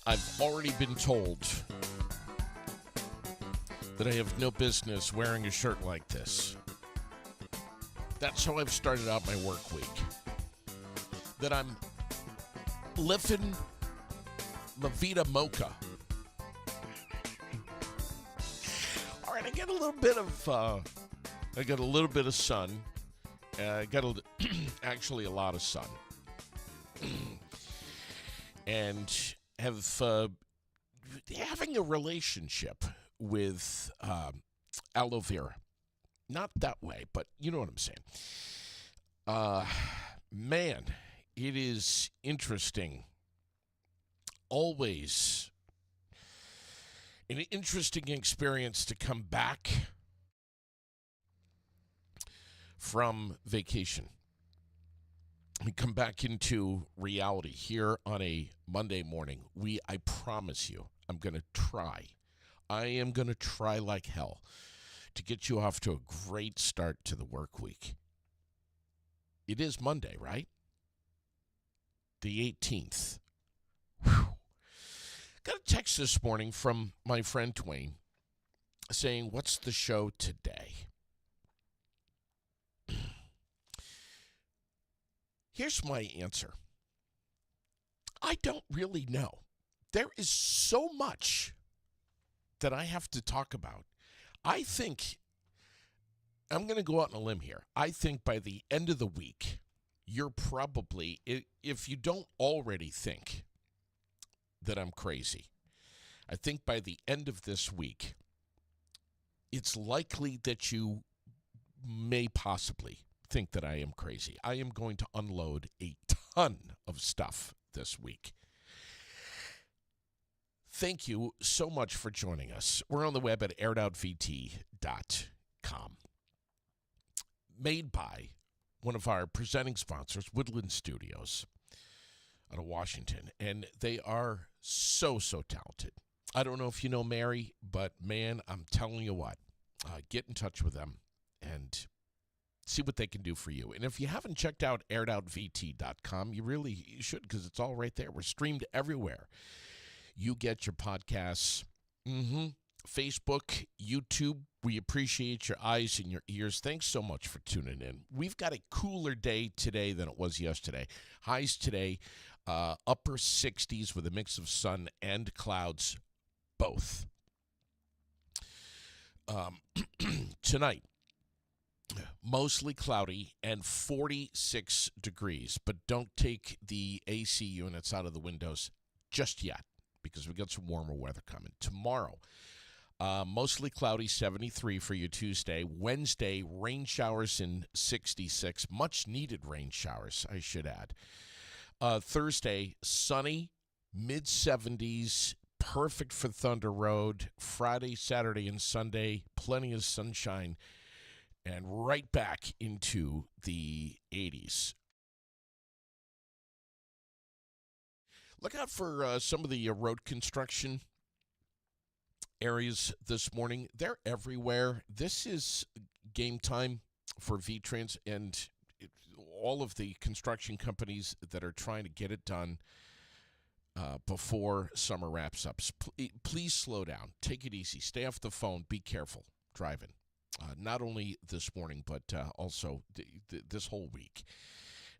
I've already been told that I have no business wearing a shirt like this. That's how I've started out my work week. That I'm living La Vida Mocha. All right, I got a little bit of sun. I got actually a lot of sun. And have having a relationship with aloe vera. Not that way, but you know what I'm saying. Man, it is interesting. Always an interesting experience to come back from vacation. We come back into reality here on a Monday morning. I promise you, I'm going to try. I am going to try like hell to get you off to a great start to the work week. It is Monday, right? The 18th. Whew. Got a text this morning from my friend Dwayne saying, "What's the show today?" Here's my answer. I don't really know. There is so much that I have to talk about. I think, I'm going to go out on a limb here. I think by the end of the week, you're probably, if you don't already think that I'm crazy, I think by the end of this week, it's likely that you may possibly think that I am crazy. I am going to unload a ton of stuff this week. Thank you so much for joining us. We're on the web at airedoutVT.com. Made by one of our presenting sponsors, Woodland Studios out of Washington. And they are so talented. I don't know if you know Mary, but man, I'm telling you what, get in touch with them and see what they can do for you. And if you haven't checked out airedoutVT.com, you really should, because it's all right there. We're streamed everywhere. You get your podcasts. Facebook, YouTube. We appreciate your eyes and your ears. Thanks so much for tuning in. We've got a cooler day today than it was yesterday. Highs today, upper 60s with a mix of sun and clouds, both. Tonight, mostly cloudy and 46 degrees, but don't take the AC units out of the windows just yet because we got some warmer weather coming. Tomorrow, mostly cloudy, 73 for your Tuesday. Wednesday, rain showers in 66, much needed rain showers, I should add. Thursday, sunny, mid-70s, perfect for Thunder Road. Friday, Saturday, and Sunday, plenty of sunshine. And right back into the 80s. Look out for some of the road construction areas this morning. They're everywhere. This is game time for VTrans and all of the construction companies that are trying to get it done before summer wraps up. Please slow down. Take it easy. Stay off the phone. Be careful driving. Not only this morning, but also this whole week.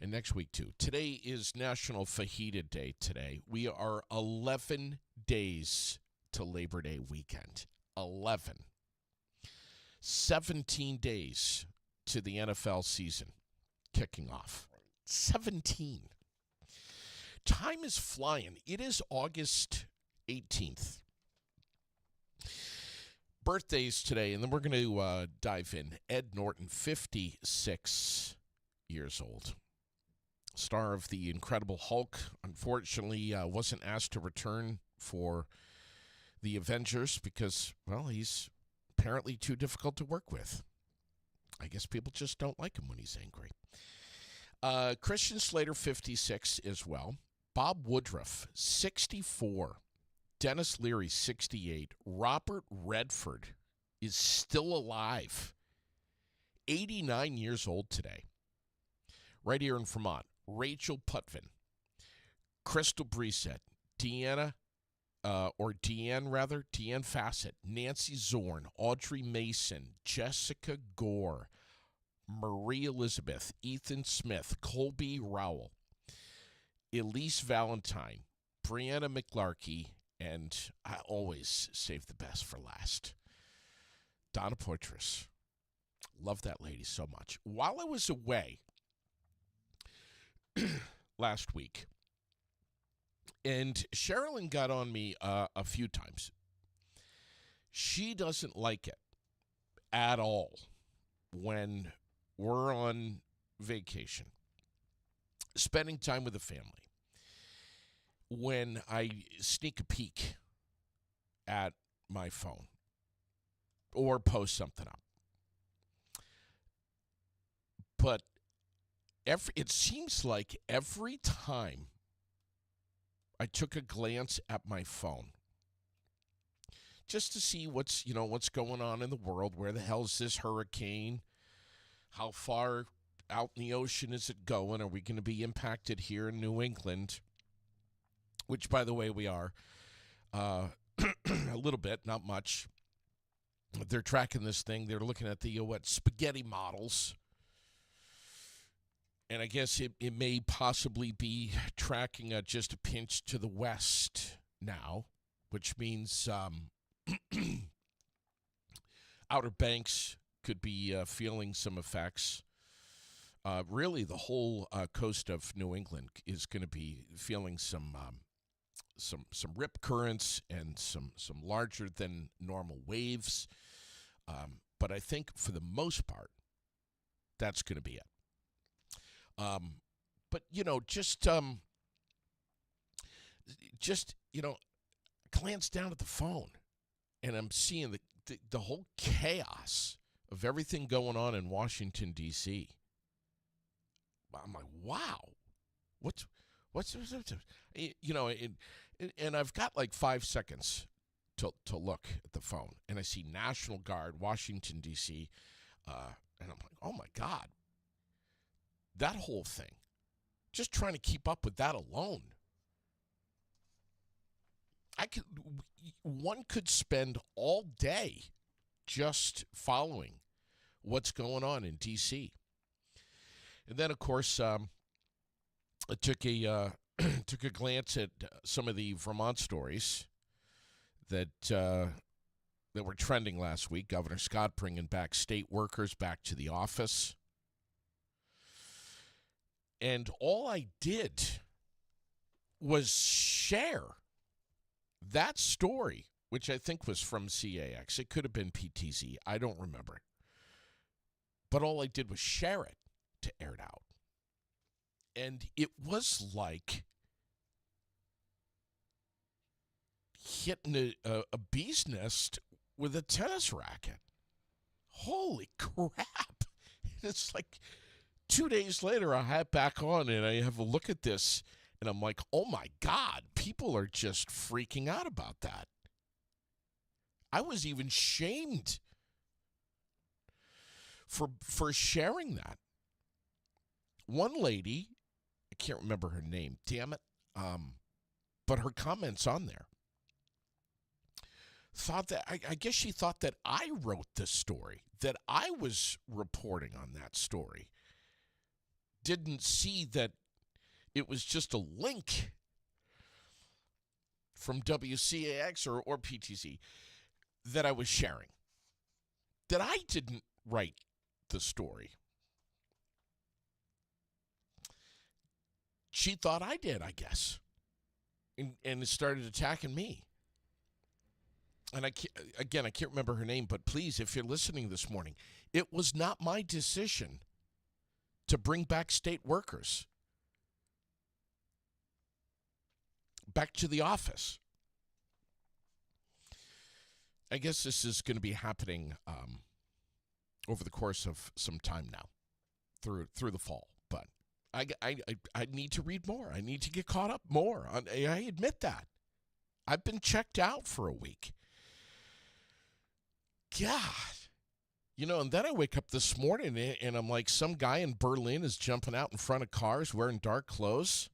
And next week, too. Today is National Fajita Day today. We are 11 days to Labor Day weekend. 11. 17 days to the NFL season kicking off. 17. Time is flying. It is August 18th. Birthdays today, and then we're going to dive in. Ed Norton, 56 years old. Star of The Incredible Hulk. Unfortunately, wasn't asked to return for The Avengers because, well, he's apparently too difficult to work with. I guess people just don't like him when he's angry. Christian Slater, 56 as well. Bob Woodruff, 64. Dennis Leary, 68. Robert Redford is still alive. 89 years old today. Right here in Vermont. Rachel Putvin. Crystal Brissett. Deanna or Deanne rather, Deanne Fassett, Nancy Zorn, Audrey Mason, Jessica Gore, Marie Elizabeth, Ethan Smith, Colby Rowell, Elise Valentine, Brianna McLarkey, and I always save the best for last, Donna Poitras. Love that lady so much. While I was away last week, and Sherilyn got on me a few times. She doesn't like it at all when we're on vacation, spending time with the family, when I sneak a peek at my phone or post something up. But it seems like every time I took a glance at my phone just to see what's going on in the world. Where the hell is this hurricane? How far out in the ocean is it going? Are we going to be impacted here in New England? Which, by the way, we are a little bit, not much. They're tracking this thing. They're looking at the spaghetti models. And I guess it may possibly be tracking just a pinch to the west now, which means Outer Banks could be feeling some effects. Really, the whole coast of New England is going to be feeling some rip currents and some larger than normal waves. But I think for the most part, that's going to be it. But just glance down at the phone, and I'm seeing the whole chaos of everything going on in Washington D.C. I'm like, wow, what's and I've got like 5 seconds to look at the phone, and I see National Guard, Washington D.C., and I'm like, oh my God. That whole thing, just trying to keep up with that alone. One could spend all day just following what's going on in D.C. And then, of course, I took a glance at some of the Vermont stories that were trending last week. Governor Scott bringing back state workers back to the office. And all I did was share that story, which I think was from CAX. It could have been PTZ. I don't remember. But all I did was share it to air it out. And it was like hitting a bee's nest with a tennis racket. Holy crap. It's like 2 days later, I have back on and I have a look at this, and I'm like, oh my God, people are just freaking out about that. I was even shamed for sharing that. One lady, I can't remember her name, damn it, but her comments on there thought that, I guess she thought that I wrote this story, that I was reporting on that story. Didn't see that it was just a link from WCAX or PTZ that I was sharing. That I didn't write the story. She thought I did, I guess. And started attacking me. And I can't remember her name, but please, if you're listening this morning, it was not my decision to bring back state workers back to the office. I guess this is going to be happening over the course of some time now, through the fall. But I need to read more. I need to get caught up more. I admit that. I've been checked out for a week. God. And then I wake up this morning and I'm like, some guy in Berlin is jumping out in front of cars wearing dark clothes,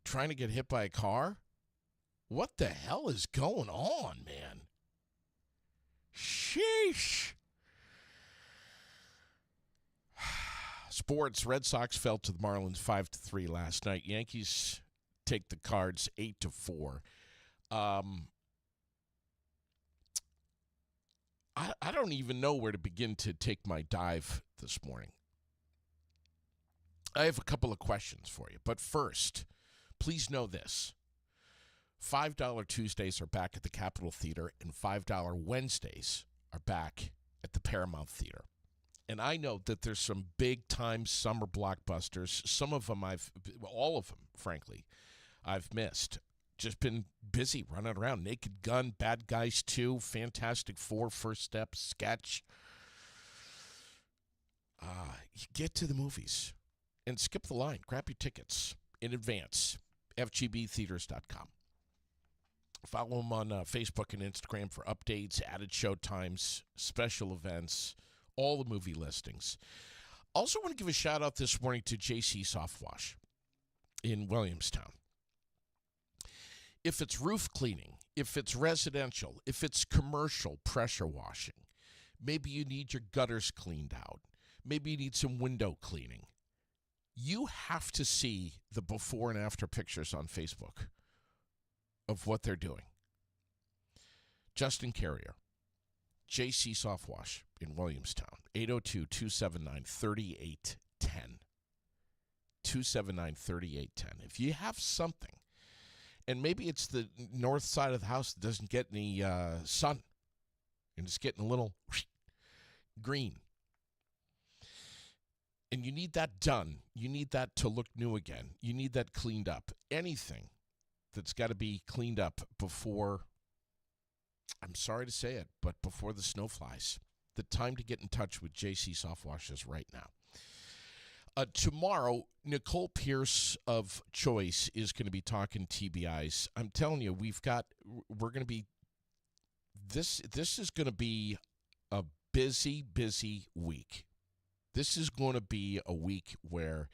trying to get hit by a car. What the hell is going on, man? Sheesh. Sports, Red Sox fell to the Marlins 5-3 last night. Yankees take the Cards 8-4. I don't even know where to begin to take my dive this morning. I have a couple of questions for you. But first, please know this. $5 Tuesdays are back at the Capitol Theater, and $5 Wednesdays are back at the Paramount Theater. And I know that there's some big-time summer blockbusters. Some of them all of them, frankly, I've missed. Just been busy running around. Naked Gun, Bad Guys 2, Fantastic Four, First Step, Sketch. You get to the movies and skip the line. Grab your tickets in advance. FGBtheaters.com. Follow them on Facebook and Instagram for updates, added show times, special events, all the movie listings. Also want to give a shout out this morning to JC Soft Wash in Williamstown. If it's roof cleaning, if it's residential, if it's commercial pressure washing, maybe you need your gutters cleaned out, maybe you need some window cleaning, you have to see the before and after pictures on Facebook of what they're doing. Justin Carrier, JC Soft Wash in Williamstown, 802-279-3810. 279-3810. If you have something, and maybe it's the north side of the house that doesn't get any sun, and it's getting a little green, and you need that done, you need that to look new again, you need that cleaned up, anything that's got to be cleaned up before, I'm sorry to say it, but before the snow flies. The time to get in touch with JC Soft Wash is right now. Tomorrow, Nicole Pierce of Choice is going to be talking TBIs. I'm telling you, we're going to be, this is going to be a busy, busy week. This is going to be a week where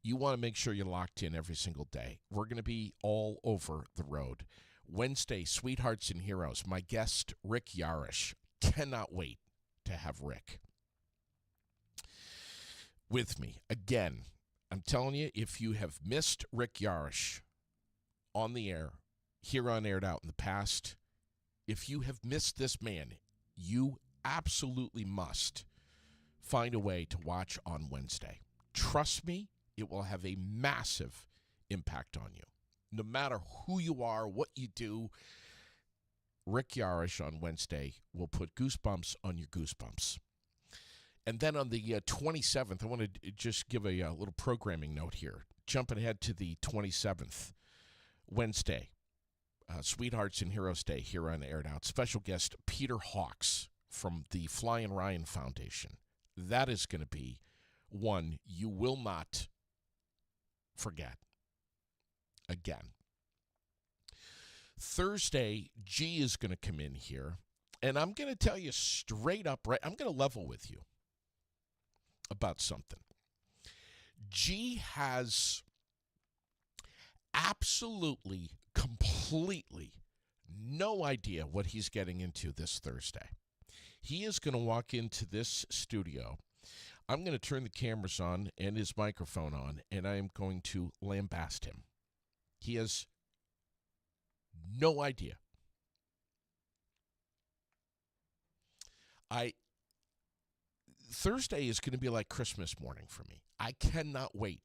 you want to make sure you're locked in every single day. We're going to be all over the road. Wednesday, Sweethearts and Heroes. My guest, Rick Yarish. Cannot wait to have Rick with me. Again, I'm telling you, if you have missed Rick Yarish on the air, here on Aired Out in the past, if you have missed this man, you absolutely must find a way to watch on Wednesday. Trust me, it will have a massive impact on you. No matter who you are, what you do, Rick Yarish on Wednesday will put goosebumps on your goosebumps. And then on the 27th, I want to just give a little programming note here. Jumping ahead to the 27th, Wednesday, Sweethearts and Heroes Day here on Aired Out. Special guest Peter Hawks from the Flying Ryan Foundation. That is going to be one you will not forget again. Thursday, G is going to come in here, and I'm going to tell you straight up, right? I'm going to level with you about something. G has absolutely, completely no idea what he's getting into this Thursday. He is going to walk into this studio. I'm going to turn the cameras on and his microphone on, and I am going to lambast him. He has no idea. Thursday is going to be like Christmas morning for me. I cannot wait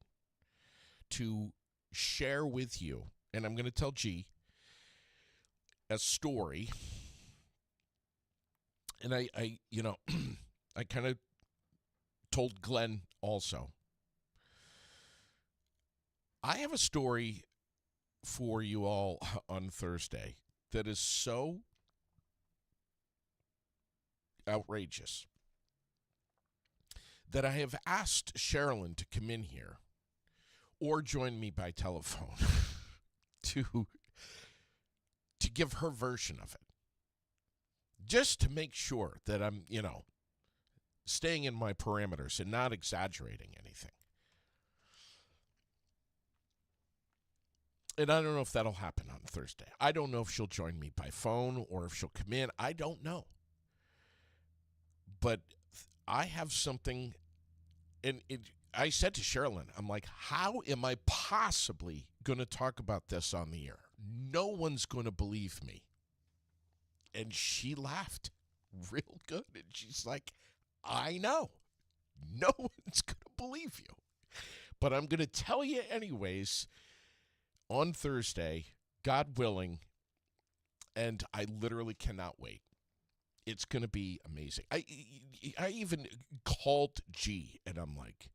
to share with you, and I'm going to tell G a story. And I I kind of told Glenn also. I have a story for you all on Thursday that is so outrageous that I have asked Sherilyn to come in here or join me by telephone to give her version of it. Just to make sure that I'm, staying in my parameters and not exaggerating anything. And I don't know if that'll happen on Thursday. I don't know if she'll join me by phone or if she'll come in. I don't know. But I have something, and I said to Sherilyn, I'm like, how am I possibly going to talk about this on the air? No one's going to believe me. And she laughed real good. And she's like, I know. No one's going to believe you. But I'm going to tell you anyways on Thursday, God willing, and I literally cannot wait. It's going to be amazing. I even called G, and I'm like,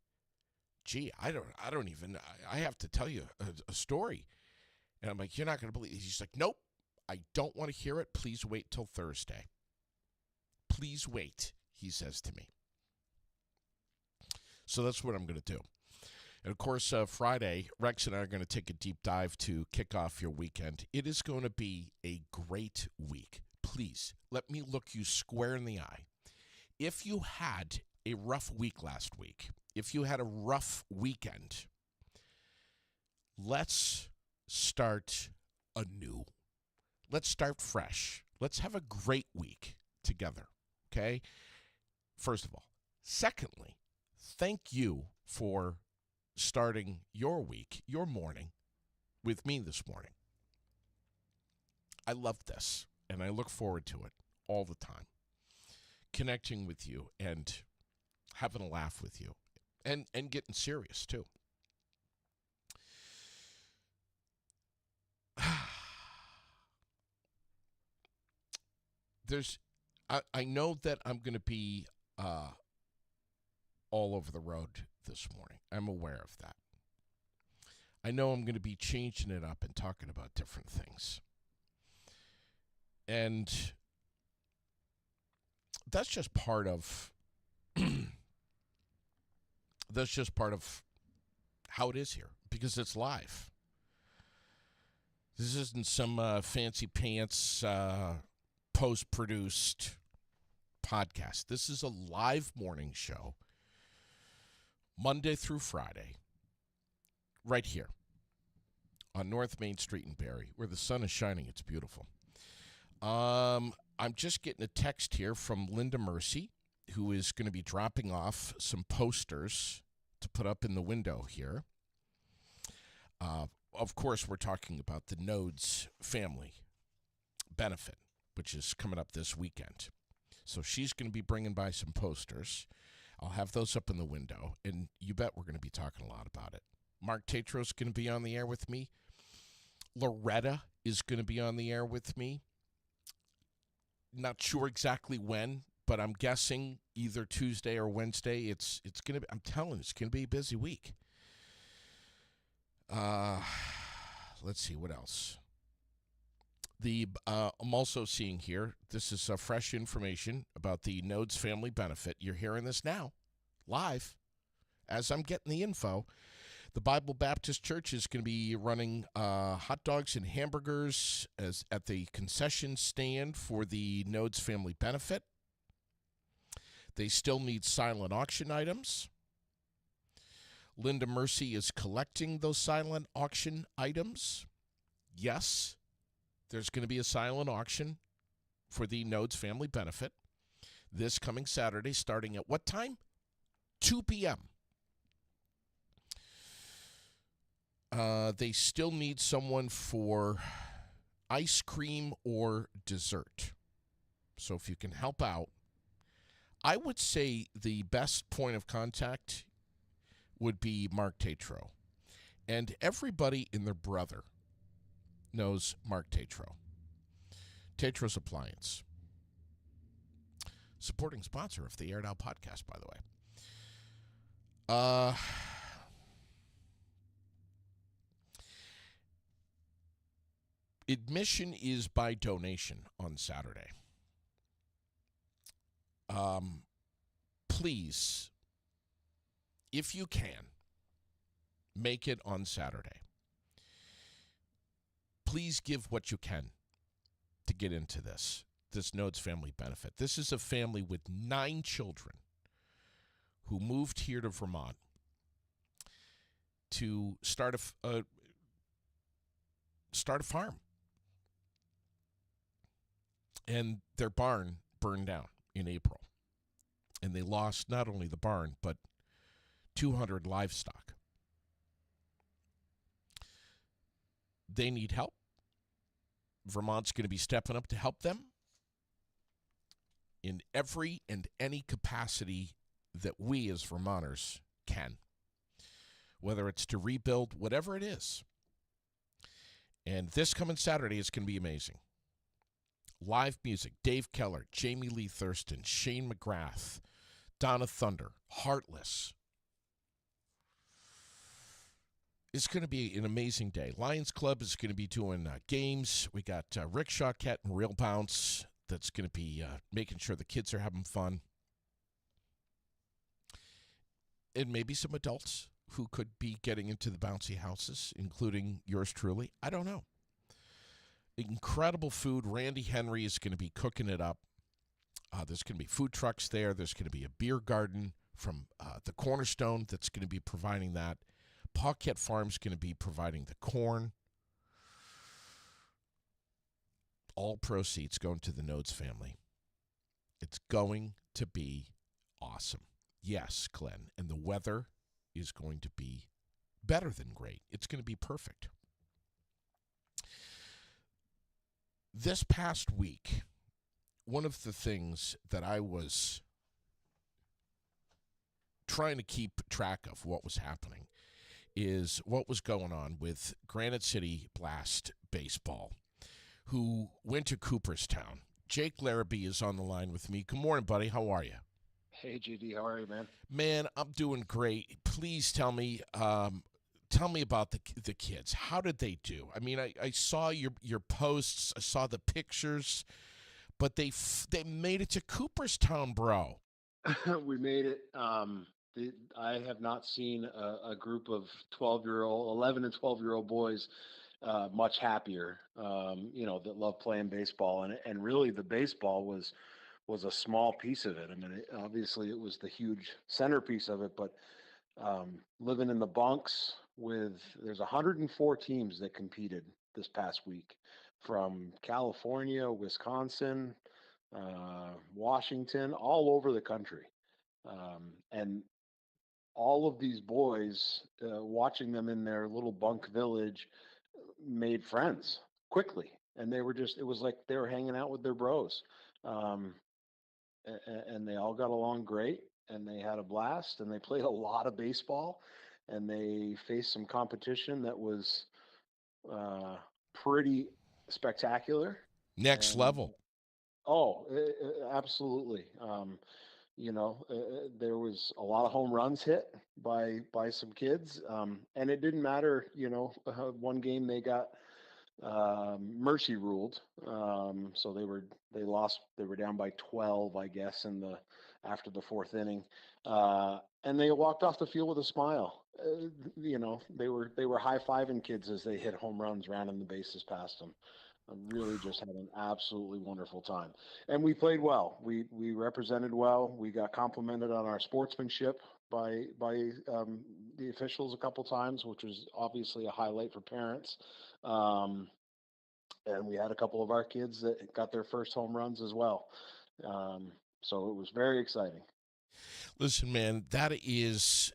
G, I have to tell you a story. And I'm like, you're not going to believe it. He's like, nope, I don't want to hear it. Please wait till Thursday. Please wait, he says to me. So that's what I'm going to do. And, of course, Friday, Rex and I are going to take a deep dive to kick off your weekend. It is going to be a great week. Please, let me look you square in the eye. If you had a rough week last week, if you had a rough weekend, let's start anew. Let's start fresh. Let's have a great week together, okay? First of all. Secondly, thank you for starting your week, your morning, with me this morning. I love this, and I look forward to it all the time. Connecting with you and having a laugh with you and getting serious, too. I know that I'm going to be all over the road this morning. I'm aware of that. I know I'm going to be changing it up and talking about different things. And that's just part of how it is here, because it's live. This isn't some fancy pants post-produced podcast. This is a live morning show, Monday through Friday, right here on North Main Street in Barrie, where the sun is shining. It's beautiful. I'm just getting a text here from Linda Mercy, who is going to be dropping off some posters to put up in the window here. Of course, we're talking about the Nodes family benefit, which is coming up this weekend. So she's going to be bringing by some posters. I'll have those up in the window, and you bet we're going to be talking a lot about it. Mark Tatros going to be on the air with me. Loretta is going to be on the air with me. Not sure exactly when, but I'm guessing either Tuesday or Wednesday. It's going to be, I'm telling you, it's going to be a busy week. Let's see, what else? I'm also seeing here, this is fresh information about the Nodes family benefit. You're hearing this now, live, as I'm getting the info. The Bible Baptist Church is going to be running hot dogs and hamburgers at the concession stand for the Nodes family benefit. They still need silent auction items. Linda Mercy is collecting those silent auction items. Yes, there's going to be a silent auction for the Nodes family benefit this coming Saturday, starting at what time? 2 p.m. They still need someone for ice cream or dessert. So if you can help out, I would say the best point of contact would be Mark Tatro. And everybody and their brother knows Mark Tatro. Tatro's Appliance. Supporting sponsor of the Aired Out podcast, by the way. Admission is by donation on Saturday. Please, if you can, make it on Saturday. Please give what you can to get into this Nodes family benefit. This is a family with 9 children who moved here to Vermont to start start a farm. And their barn burned down in April. And they lost not only the barn, but 200 livestock. They need help. Vermont's going to be stepping up to help them in every and any capacity that we as Vermonters can, whether it's to rebuild, whatever it is. And this coming Saturday is going to be amazing. Live music, Dave Keller, Jamie Lee Thurston, Shane McGrath, Donna Thunder, Heartless. It's going to be an amazing day. Lions Club is going to be doing games. We got Rickshaw Cat and Rail Bounce that's going to be making sure the kids are having fun. And maybe some adults who could be getting into the bouncy houses, including yours truly. I don't know. Incredible food. Randy Henry is going to be cooking it up. There's going to be food trucks there. There's going to be a beer garden from the Cornerstone that's going to be providing that. Paquette Farm's going to be providing the corn. All proceeds going to the Nodes family. It's going to be awesome. Yes, Glenn. And the weather is going to be better than great. It's going to be perfect. This past week, one of the things that I was trying to keep track of what was happening is what was going on with Granite City Blast Baseball, who went to Cooperstown. Jake Larrabee is on the line with me. Good morning, buddy. How are you? Hey, GD. How are you, man? Man, I'm doing great. Please tell me about the kids. How did they do? I mean, I saw your posts. I saw the pictures, but they made it to Cooperstown, bro. We made it. I have not seen a group of 11 and 12-year-old boys much happier, that love playing baseball. And really the baseball was a small piece of it. I mean, obviously it was the huge centerpiece of it, but living in the bunks there's 104 teams that competed this past week from California, Wisconsin, Washington, all over the country. And all of these boys, watching them in their little bunk village, made friends quickly. And it was like they were hanging out with their bros. And they all got along great, and they had a blast, and they played a lot of baseball, and they faced some competition that was pretty spectacular. Next And level. absolutely. There was a lot of home runs hit by some kids, and it didn't matter. One game they got mercy ruled, so they lost. They were down by 12, I guess, after the fourth inning, and they walked off the field with a smile. They were high fiving kids as they hit home runs, rounding the bases past them. I really just had an absolutely wonderful time, and we played well. We represented well. We got complimented on our sportsmanship by the officials a couple times, which was obviously a highlight for parents. And we had a couple of our kids that got their first home runs as well. So it was very exciting. Listen, man, that is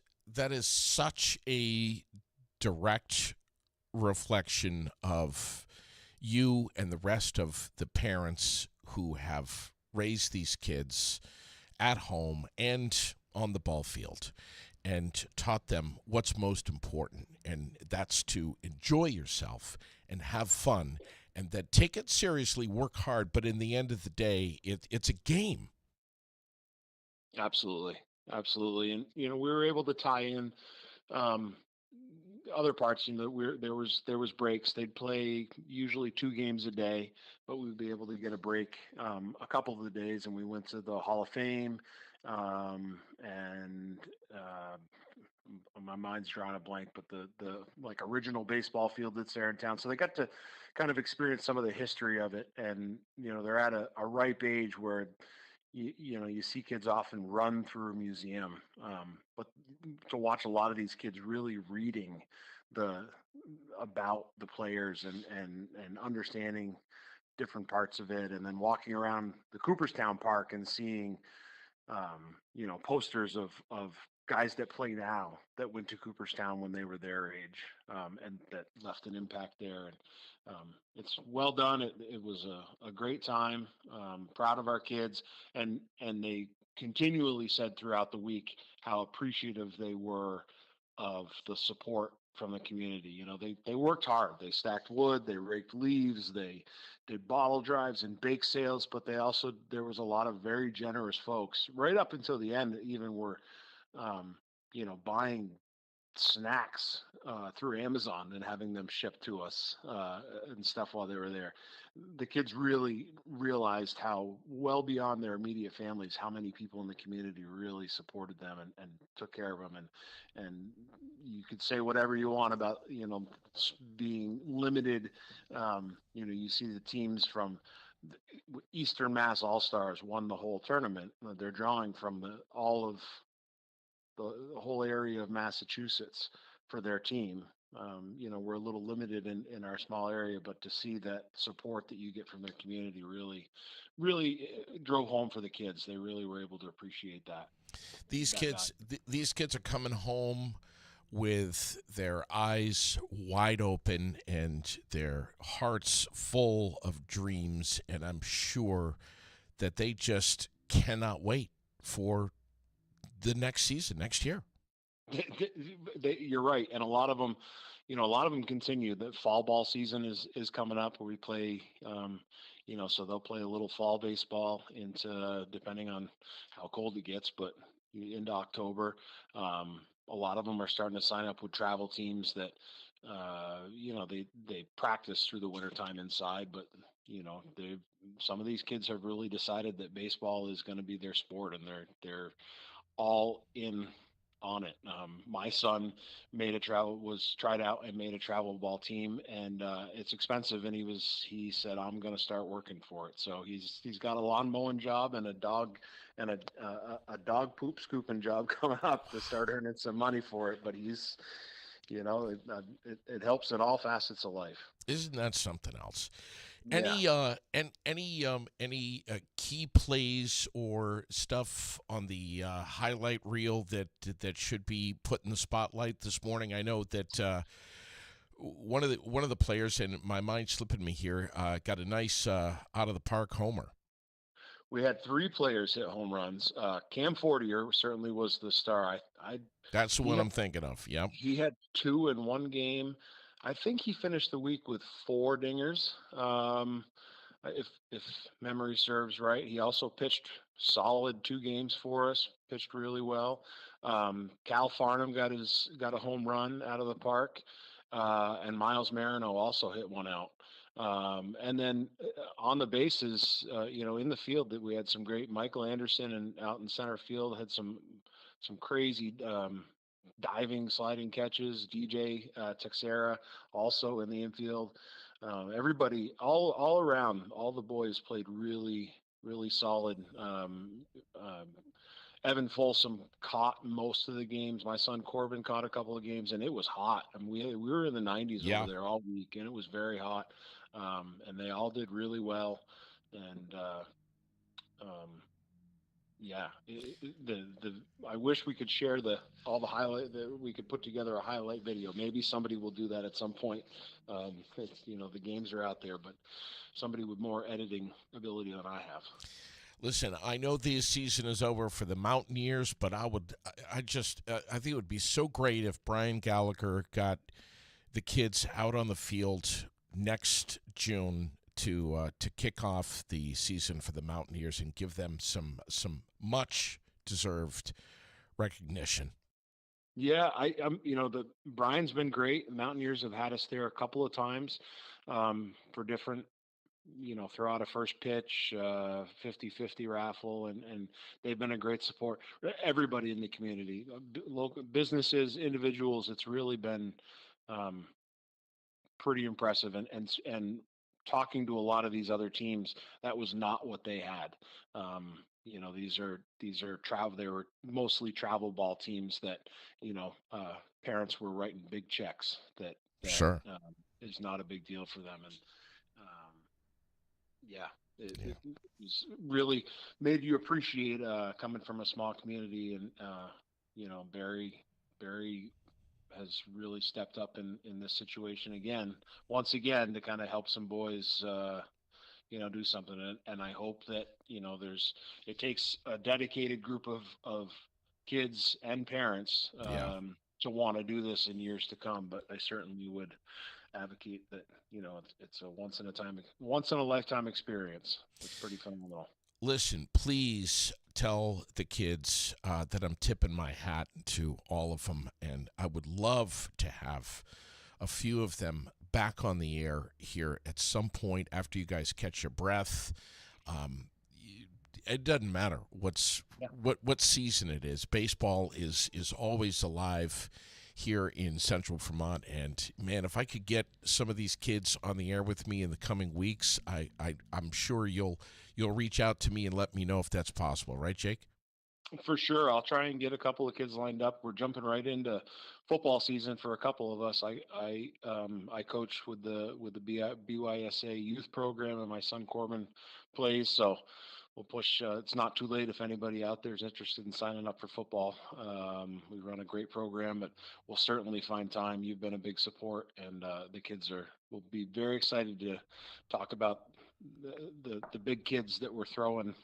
such a direct reflection of you and the rest of the parents who have raised these kids at home and on the ball field and taught them what's most important, and that's to enjoy yourself and have fun and that take it seriously, work hard, but in the end of the day, it's a game. Absolutely. Absolutely. And, we were able to tie in um, other parts. There was breaks. They'd play usually 2 games a day, but we'd be able to get a break a couple of the days. And we went to the Hall of Fame, and my mind's drawing a blank, but the like original baseball field that's there in town. So they got to kind of experience some of the history of it. And they're at a ripe age where you see kids often run through a museum, but to watch a lot of these kids really reading the about the players and understanding different parts of it, and then walking around the Cooperstown Park and seeing posters of guys that play now that went to Cooperstown when they were their age, and that left an impact there. And it's well done. It was a great time. Proud of our kids, and they continually said throughout the week how appreciative they were of the support from the community. They worked hard. They stacked wood, they raked leaves, they did bottle drives and bake sales, but there was a lot of very generous folks right up until the end that even were buying snacks through Amazon and having them shipped to us and stuff while they were there. The kids really realized how well beyond their immediate families, how many people in the community really supported them and took care of them. And you could say whatever you want about being limited. You see the teams from Eastern Mass All Stars won the whole tournament. They're drawing from all of the whole area of Massachusetts for their team. We're a little limited in our small area, but to see that support that you get from their community really drove home for the kids. They really were able to appreciate that. These kids are coming home with their eyes wide open and their hearts full of dreams, and I'm sure that they just cannot wait for the next season, next year. You're right, and a lot of them continue. The fall ball season is coming up, where we play. So they'll play a little fall baseball into, depending on how cold it gets, but into October. A lot of them are starting to sign up with travel teams that, they practice through the wintertime inside, but some of these kids have really decided that baseball is going to be their sport, and they're all in on it. My son was tried out and made a travel ball team, and it's expensive. And he said, I'm going to start working for it. So he's got a lawn mowing job and a dog poop scooping job coming up to start earning some money for it. But it helps in all facets of life. Isn't that something else? Yeah. Any key plays or stuff on the highlight reel that should be put in the spotlight this morning? I know that one of the players, and my mind's slipping me here, got a nice out of the park homer. We had 3 players hit home runs. Cam Fortier certainly was the star. That's the one I'm thinking of. Yep. He had 2 in one game. I think he finished the week with 4 dingers, if memory serves right. He also pitched solid 2 games for us. Pitched really well. Cal Farnham got a home run out of the park, and Miles Marino also hit one out. And then on the bases, in the field, that we had some great. Michael Anderson, and out in center field, had some crazy diving, sliding catches. DJ Texera also in the infield. Everybody, all around, all the boys played really, really solid. Evan Folsom caught most of the games. My son Corbin caught a couple of games, and it was hot. I mean, we were in the 90s over there all week, and it was very hot. And they all did really well. And I wish we could share all the highlight, that we could put together a highlight video. Maybe somebody will do that at some point. The games are out there, but somebody with more editing ability than I have. Listen, I know this season is over for the Mountaineers, but I think it would be so great if Brian Gallagher got the kids out on the field next June to kick off the season for the Mountaineers and give them some much deserved recognition. Yeah, Brian's been great. The Mountaineers have had us there a couple of times for different, throw out a first pitch, 50-50 raffle, and they've been a great support. Everybody in the community, local businesses, individuals, it's really been pretty impressive. And talking to a lot of these other teams, that was not what they had. these are travel. They were mostly travel ball teams that parents were writing big checks that Sure. is not a big deal for them. And um, yeah, Yeah. it was really made you appreciate coming from a small community. And Barry has really stepped up in this situation once again, to kind of help some boys do something. And I hope that it takes a dedicated group of kids and parents Yeah. to want to do this in years to come. But I certainly would advocate that it's a once in a lifetime experience. It's pretty phenomenal. Listen, please tell the kids that I'm tipping my hat to all of them, and I would love to have a few of them back on the air here at some point after you guys catch your breath. Um, it doesn't matter Yeah. what season it is. Baseball is always alive here in Central Vermont, and man, if I could get some of these kids on the air with me in the coming weeks, I'm sure you'll reach out to me and let me know if that's possible, right, Jake? For sure, I'll try and get a couple of kids lined up. We're jumping right into football season for a couple of us. I coach with the BYSA youth program, and my son Corbin plays. So we'll push. It's not too late if anybody out there is interested in signing up for football. We run a great program, but we'll certainly find time. You've been a big support, and the kids will be very excited to talk about the big kids that we're throwing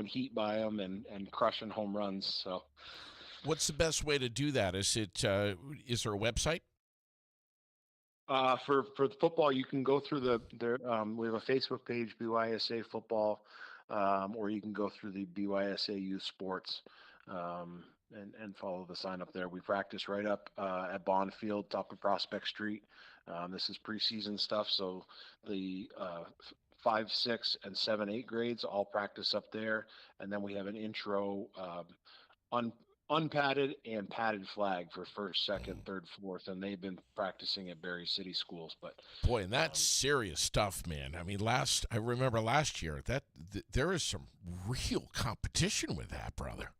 heat by them and crushing home runs. So, What's the best way to do that? Is there a website? for the football, you can go through we have a Facebook page, BYSA Football, or you can go through the BYSA Youth Sports, and follow the sign up there. We practice right up at Bond Field, top of Prospect Street. This is preseason stuff, so the 5, 6, and 7, 8 grades all practice up there, and then we have an intro un, unpadded and padded flag for first, second, third, fourth, and they've been practicing at Berry City schools. But Boy, and that's serious stuff, man. I mean, I remember last year that there is some real competition with that, brother.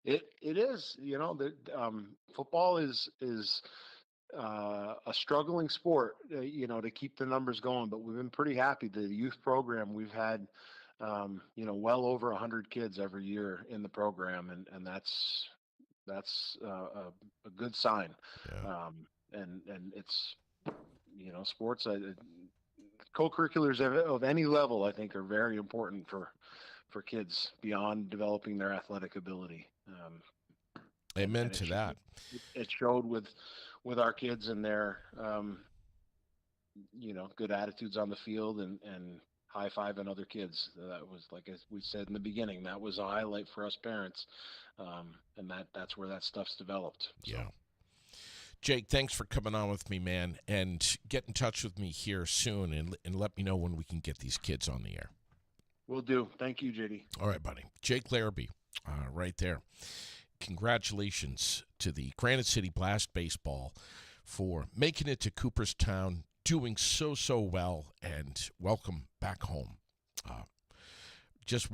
it is, football is a struggling sport, to keep the numbers going. But we've been pretty happy. The youth program, we've had, well over 100 kids every year in the program, and that's a good sign. Yeah. And it's sports. Co-curriculars of any level, I think, are very important for kids beyond developing their athletic ability. Amen And to that. it showed with our kids and their good attitudes on the field and high-fiving other kids. That was, like as we said in the beginning, that was a highlight for us parents, and that's where that stuff's developed. So. Yeah. Jake, thanks for coming on with me, man, and get in touch with me here soon and let me know when we can get these kids on the air. Will do. Thank you, JD. All right, buddy. Jake Larrabee, right there. Congratulations to the Granite City Blast Baseball for making it to Cooperstown, doing so well, and welcome back home. Just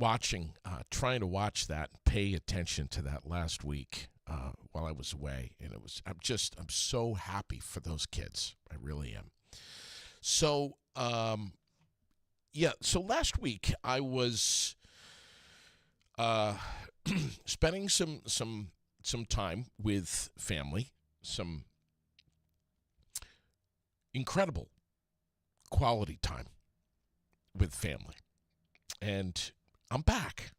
trying to watch that, pay attention to that last week while I was away, and I'm so happy for those kids. I really am. So, so last week I was spending some time with family, some incredible quality time with family. And I'm back.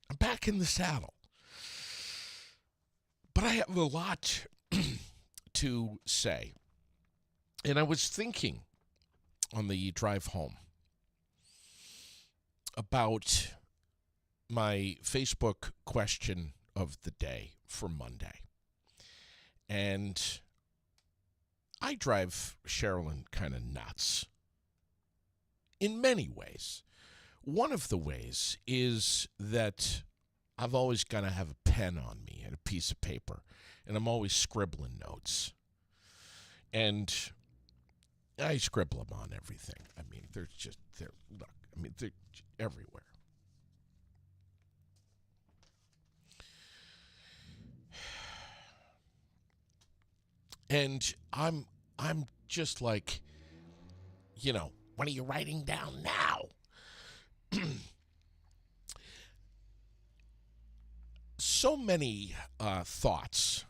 I'm back in the saddle. But I have a lot to say. And I was thinking on the drive home about my Facebook question of the day for Monday. And I drive Sherilyn kind of nuts in many ways. One of the ways is that I've always got to have a pen on me and a piece of paper, and I'm always scribbling notes. And I scribble them on everything. I mean, they're everywhere. And I'm just like, what are you writing down now? So many thoughts,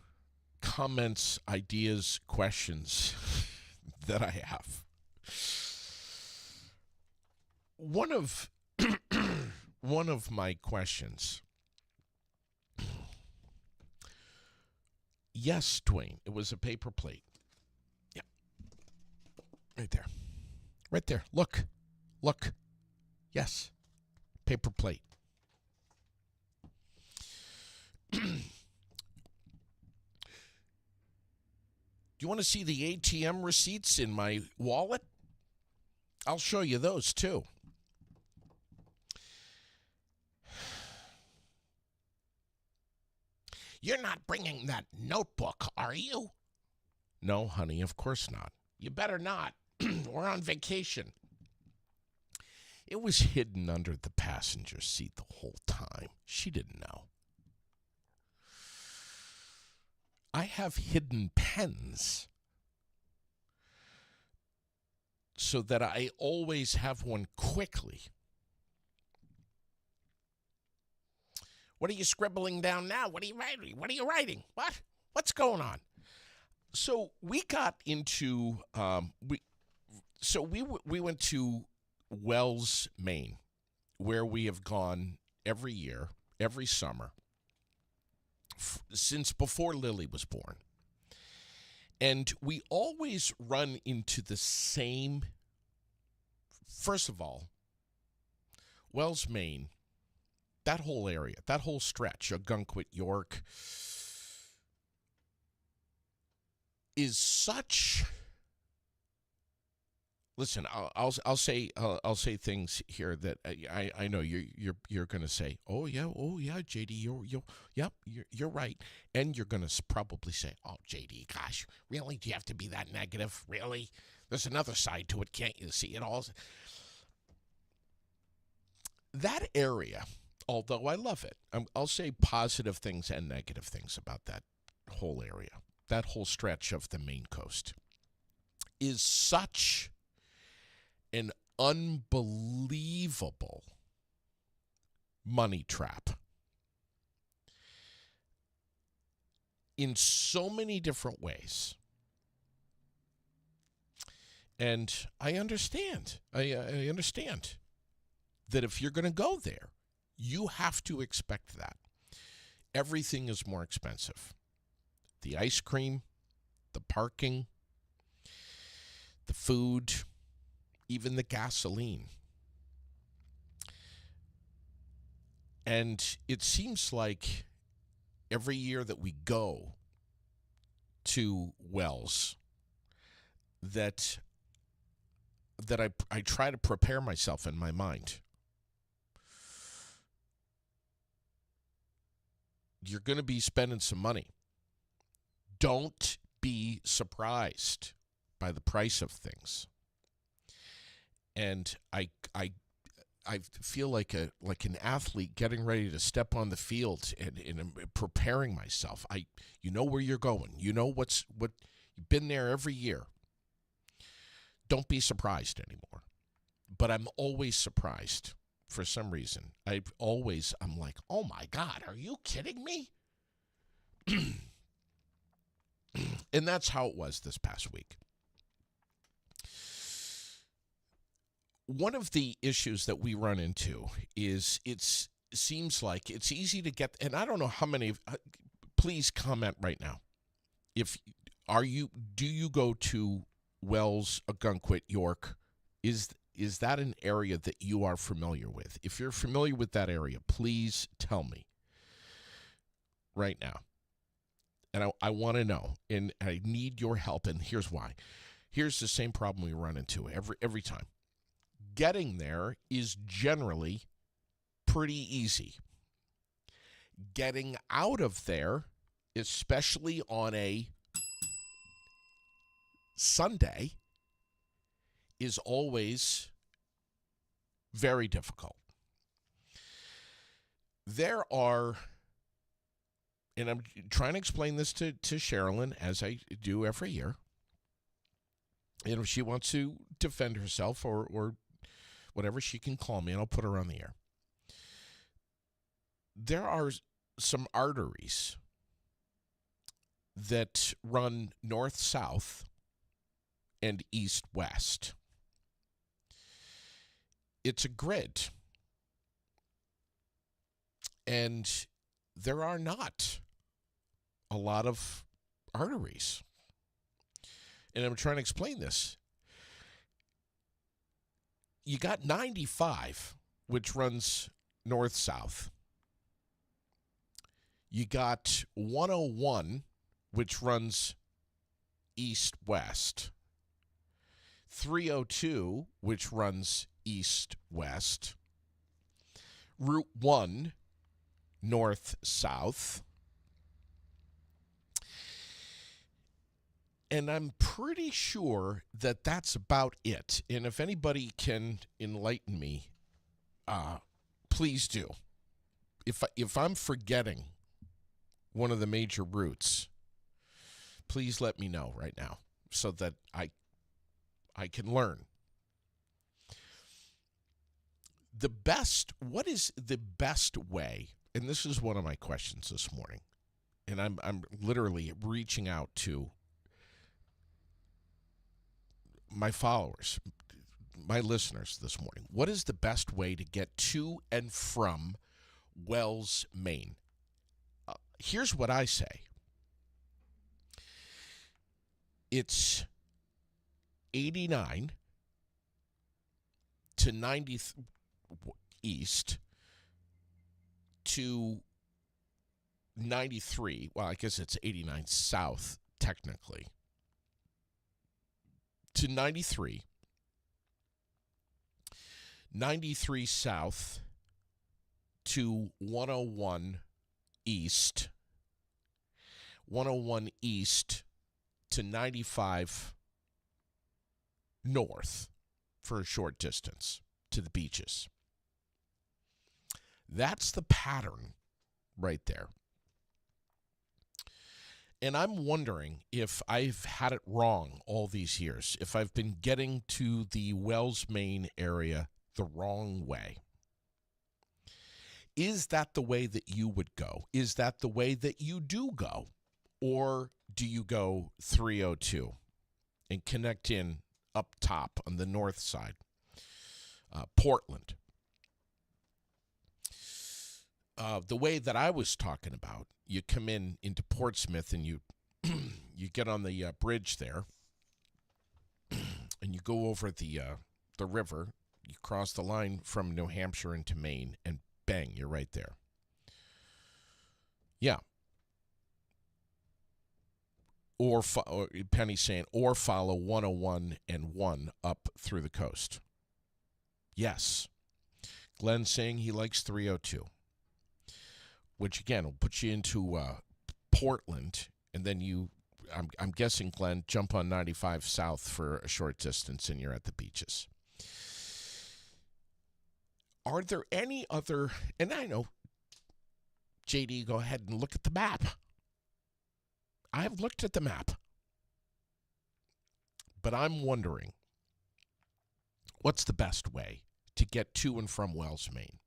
comments, ideas, questions that I have. One of one of my questions. Yes, Dwayne, it was a paper plate. Yeah. Right there. Right there. Look. Look. Yes. Paper plate. Do you want to see the ATM receipts in my wallet? I'll show you those too. You're not bringing that notebook, are you? No, honey, of course not. You better not. We're on vacation. It was hidden under the passenger seat the whole time. She didn't know. I have hidden pens so that I always have one quickly. What are you scribbling down now? What are you writing? What are you writing? What? What's going on? So we got into we went to Wells, Maine, where we have gone every year, every summer, since before Lily was born. And we always run into the same, first of all, Wells, Maine, that whole area, that whole stretch, Ogunquit, York, is such. Listen, I'll say things here that I know you're going to say, oh yeah, JD, you're right, and you're going to probably say, oh JD, gosh, really, do you have to be that negative? Really, there's another side to it, can't you see it all? That area, although I love it, I'll say positive things and negative things about that whole area, that whole stretch of the Maine coast, is such an unbelievable money trap in so many different ways. And I understand. I understand that if you're going to go there, you have to expect that. Everything is more expensive. The ice cream, the parking, the food, even the gasoline. And it seems like every year that we go to Wells, that I try to prepare myself in my mind. You're going to be spending some money. Don't be surprised by the price of things. And I feel like an athlete getting ready to step on the field and preparing myself. You know where you're going. You know what you've been there every year. Don't be surprised anymore. But I'm always surprised for some reason. I'm like, oh my God, are you kidding me? And that's how it was this past week. One of the issues that we run into is it seems like it's easy to get, and I don't know how many, please comment right now. Do you go to Wells, Ogunquit, York? Is that an area that you are familiar with? If you're familiar with that area, please tell me right now. And I want to know, and I need your help, and here's why. Here's the same problem we run into every time. Getting there is generally pretty easy. Getting out of there, especially on a Sunday, is always very difficult. There are, and I'm trying to explain this to Sherilyn, as I do every year. And if she wants to defend herself or whatever, she can call me and I'll put her on the air. There are some arteries that run north-south and east-west. It's a grid. And there are not a lot of arteries. And I'm trying to explain this. You got 95, which runs north-south. You got 101, which runs east-west. 302, which runs east-west. Route 1, north-south. And I'm pretty sure that that's about it. And if anybody can enlighten me, please do. If I'm forgetting one of the major routes, please let me know right now so that I can learn. What is the best way? And this is one of my questions this morning. And I'm literally reaching out to my followers, my listeners this morning. What is the best way to get to and from Wells, Maine? Here's what I say. It's 89 to 90 east to 93. Well, I guess it's 89 south, technically. To 93. 93 south to 101 east. 101 east to 95 north for a short distance to the beaches. That's the pattern right there. And I'm wondering if I've had it wrong all these years, if I've been getting to the Wells, Maine area the wrong way. Is that the way that you would go? Is that the way that you do go? Or do you go 302 and connect in up top on the north side? Portland. The way that I was talking about, you come into Portsmouth and you you get on the bridge there, and you go over the river. You cross the line from New Hampshire into Maine, and bang, you're right there. Yeah. Or Penny's saying, or follow 101 and 1 up through the coast. Yes. Glenn's saying he likes 302. Which, again, will put you into Portland, and then I'm guessing, Glenn, jump on 95 south for a short distance, and you're at the beaches. Are there any other, and I know, JD, go ahead and look at the map. I have looked at the map. But I'm wondering, what's the best way to get to and from Wells, Maine?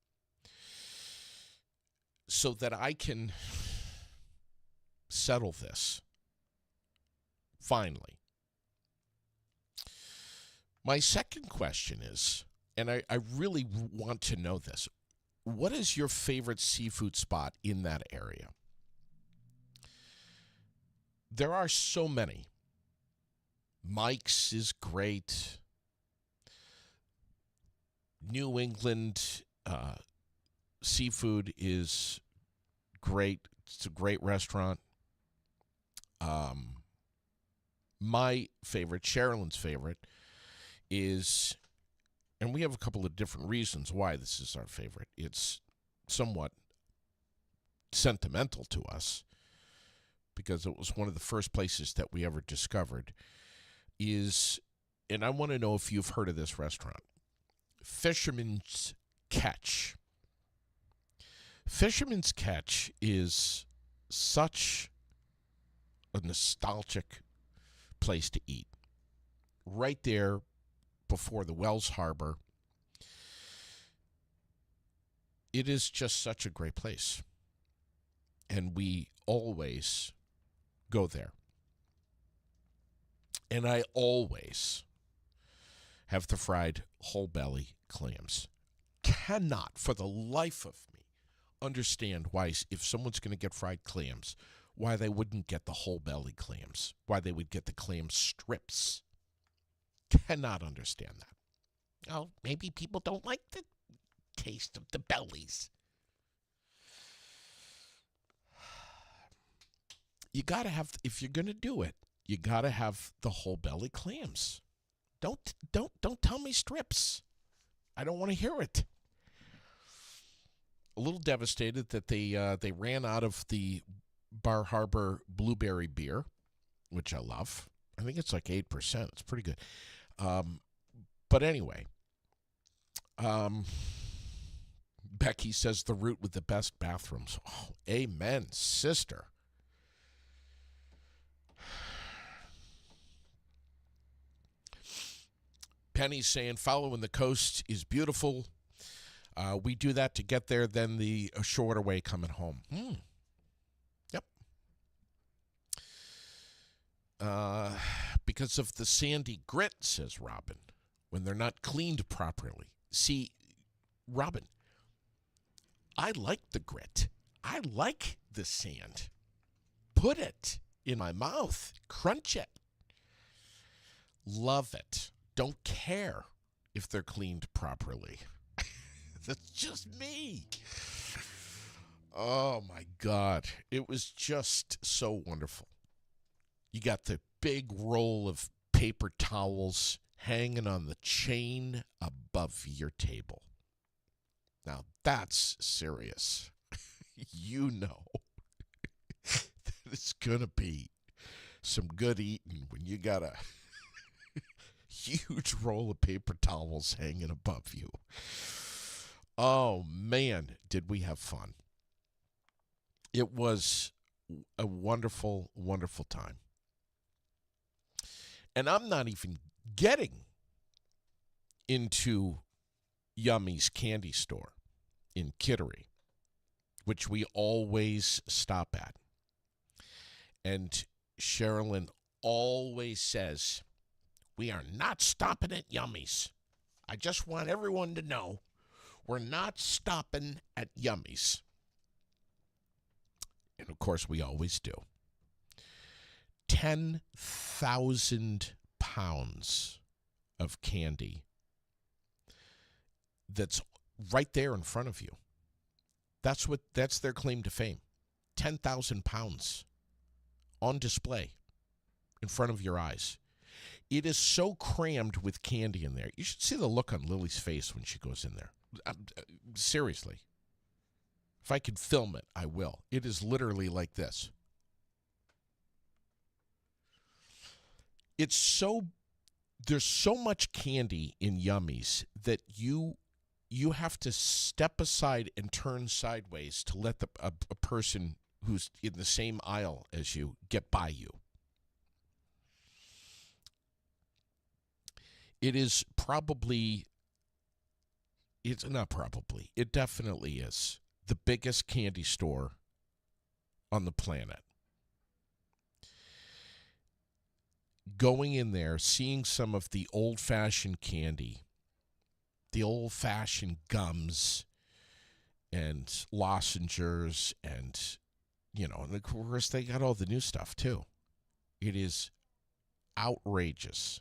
So that I can settle this, finally. My second question is, and I really want to know this, what is your favorite seafood spot in that area? There are so many. Mike's is great. New England seafood is great. It's a great restaurant. My favorite, Sherilyn's favorite, is, and we have a couple of different reasons why this is our favorite. It's somewhat sentimental to us because it was one of the first places that we ever discovered, is, and I want to know if you've heard of this restaurant, Fisherman's Catch. Fisherman's Catch is such a nostalgic place to eat. Right there before the Wells Harbor. It is just such a great place. And we always go there. And I always have the fried whole belly clams. Cannot, for the life of me, understand why, if someone's going to get fried clams, why they wouldn't get the whole belly clams, why they would get the clam strips. Cannot understand that. Oh, maybe people don't like the taste of the bellies. You got to have, if you're going to do it, you got to have the whole belly clams. Don't tell me strips. I don't want to hear it. A little devastated that they ran out of the Bar Harbor blueberry beer, which I love. I think it's like 8%. It's pretty good. But anyway, Becky says the route with the best bathrooms. Oh, amen, sister. Penny's saying following the coast is beautiful. We do that to get there, then the shorter way coming home. Yep. Because of the sandy grit, says Robin, when they're not cleaned properly. See, Robin, I like the grit. I like the sand. Put it in my mouth. Crunch it. Love it. Don't care if they're cleaned properly. That's just me. Oh, my God. It was just so wonderful. You got the big roll of paper towels hanging on the chain above your table. Now, that's serious. You know that it's going to be some good eating when you got a huge roll of paper towels hanging above you. Oh, man, did we have fun. It was a wonderful, wonderful time. And I'm not even getting into Yummy's candy store in Kittery, which we always stop at. And Sherilyn always says, we are not stopping at Yummy's. I just want everyone to know we're not stopping at Yummy's. And, of course, we always do. 10,000 pounds of candy that's right there in front of you. That's their claim to fame. 10,000 pounds on display in front of your eyes. It is so crammed with candy in there. You should see the look on Lily's face when she goes in there. Seriously. If I could film it, I will. It is literally like this. There's so much candy in Yummy's that you have to step aside and turn sideways to let a person who's in the same aisle as you get by you. It is probably, it's not probably, it definitely is the biggest candy store on the planet. Going in there, seeing some of the old-fashioned candy, the old-fashioned gums and lozenges and, and of course they got all the new stuff too. It is outrageous.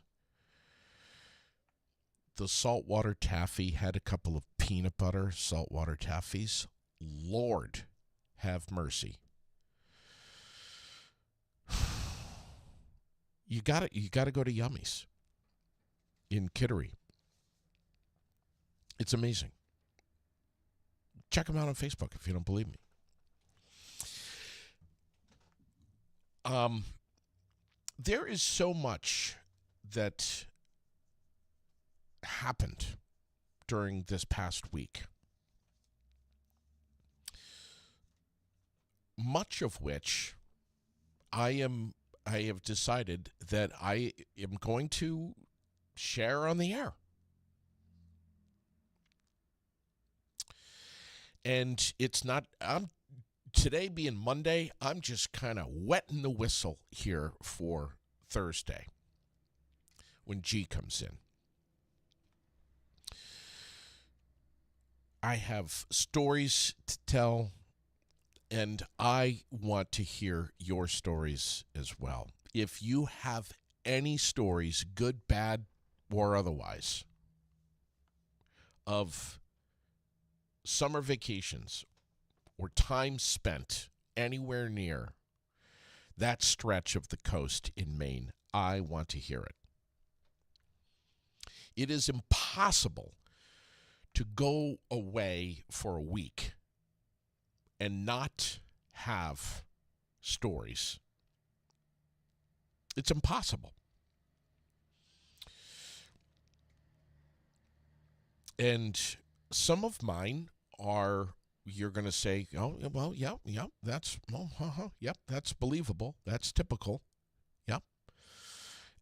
The saltwater taffy had a couple of peanut butter saltwater taffies. Lord, have mercy. You got to go to Yummy's in Kittery. It's amazing. Check them out on Facebook if you don't believe me. There is so much that happened during this past week. much of which I have decided that I am going to share on the air. And it's not, today being Monday, I'm just kind of wetting the whistle here for Thursday when G comes in. I have stories to tell, and I want to hear your stories as well. If you have any stories, good, bad, or otherwise, of summer vacations or time spent anywhere near that stretch of the coast in Maine, I want to hear it. It is impossible to go away for a week and not have stories. It's impossible. And some of mine are, you're going to say, oh, well, yeah, that's, yep, that's believable. That's typical. Yep.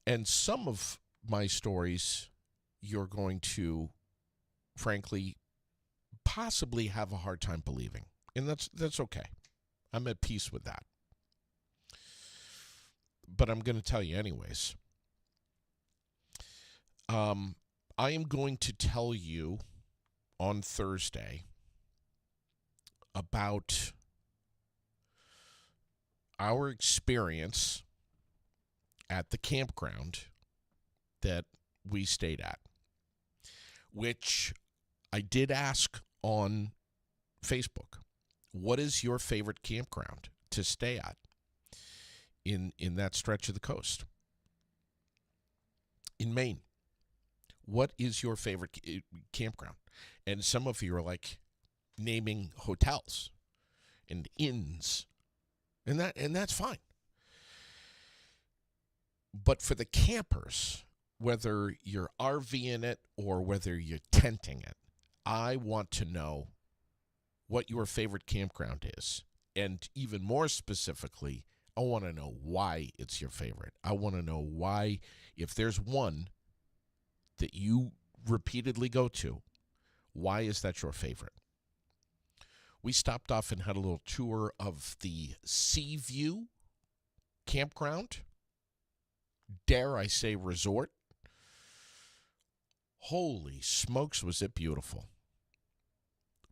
And some of my stories, you're going to, frankly, possibly have a hard time believing. And that's okay. I'm at peace with that. But I'm going to tell you anyways. I am going to tell you on Thursday about our experience at the campground that we stayed at, which I did ask on Facebook. What is your favorite campground to stay at in that stretch of the coast in Maine? What is your favorite campground? And some of you are like naming hotels and inns, and that's fine. But for the campers, whether you're RVing it or whether you're tenting it, I want to know what your favorite campground is. And even more specifically, I want to know why it's your favorite. I want to know why, if there's one that you repeatedly go to, why is that your favorite? We stopped off and had a little tour of the Seaview campground. Dare I say resort? Holy smokes, was it beautiful.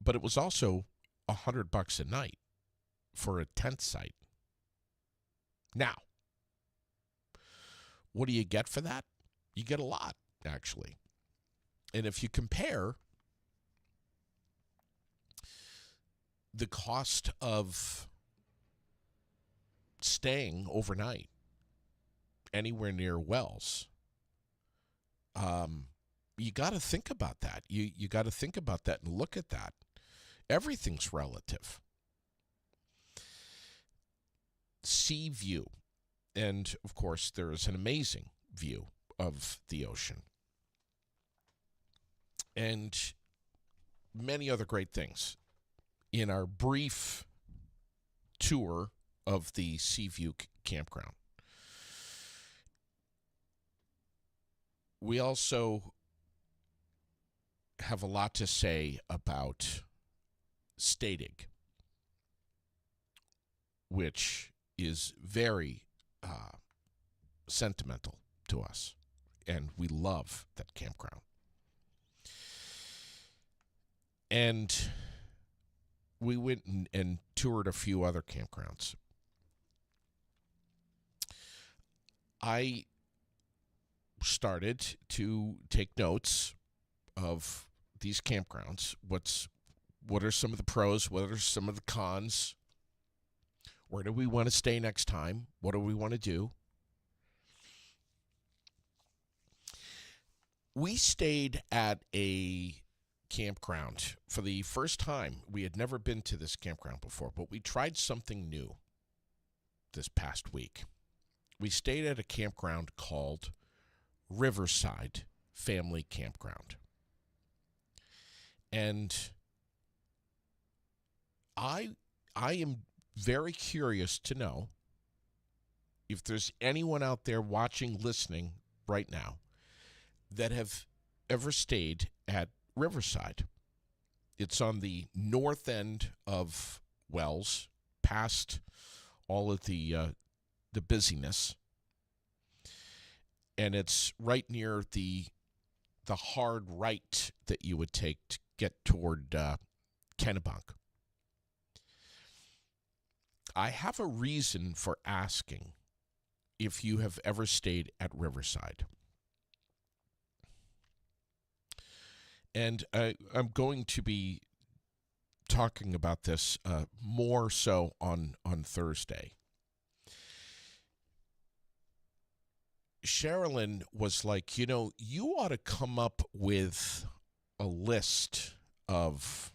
But it was also $100 a night for a tent site. Now, what do you get for that? You get a lot, actually. And if you compare the cost of staying overnight anywhere near Wells, you got to think about that. You got to think about that and look at that. Everything's relative. Sea view. And, of course, there is an amazing view of the ocean. And many other great things. In our brief tour of the Seaview campground, we also have a lot to say about Stadig, which is very sentimental to us, and we love that campground. And we went and toured a few other campgrounds. I started to take notes of these campgrounds. What are some of the pros? What are some of the cons? Where do we want to stay next time? What do we want to do? We stayed at a campground for the first time. We had never been to this campground before, but we tried something new this past week. We stayed at a campground called Riverside Family Campground. And I am very curious to know if there's anyone out there watching, listening right now that have ever stayed at Riverside. It's on the north end of Wells, past all of the busyness, and it's right near the hard right that you would take to get toward Kennebunk. I have a reason for asking if you have ever stayed at Riverside. And I'm going to be talking about this more so on Thursday. Sherilyn was like, you ought to come up with a list of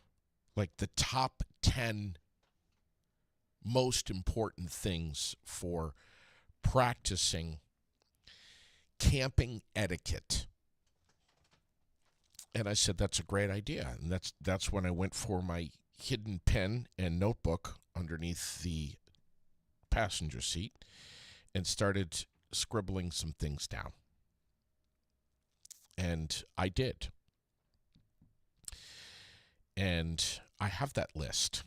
like the top 10 most important things for practicing camping etiquette. And I said, that's a great idea. And that's when I went for my hidden pen and notebook underneath the passenger seat and started scribbling some things down. And I did. And I have that list.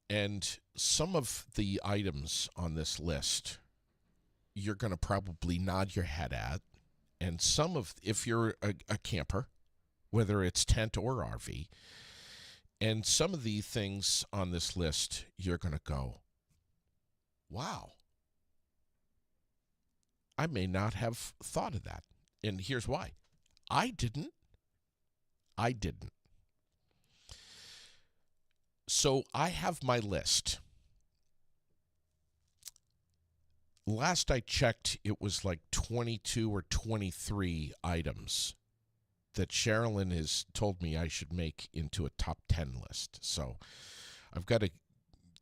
And some of the items on this list, you're going to probably nod your head at. And some of, if you're a camper, whether it's tent or RV, and some of the things on this list, you're going to go, wow, I may not have thought of that. And here's why. I didn't. So I have my list. Last I checked, it was like 22 or 23 items that Sherilyn has told me I should make into a top 10 list. So I've got to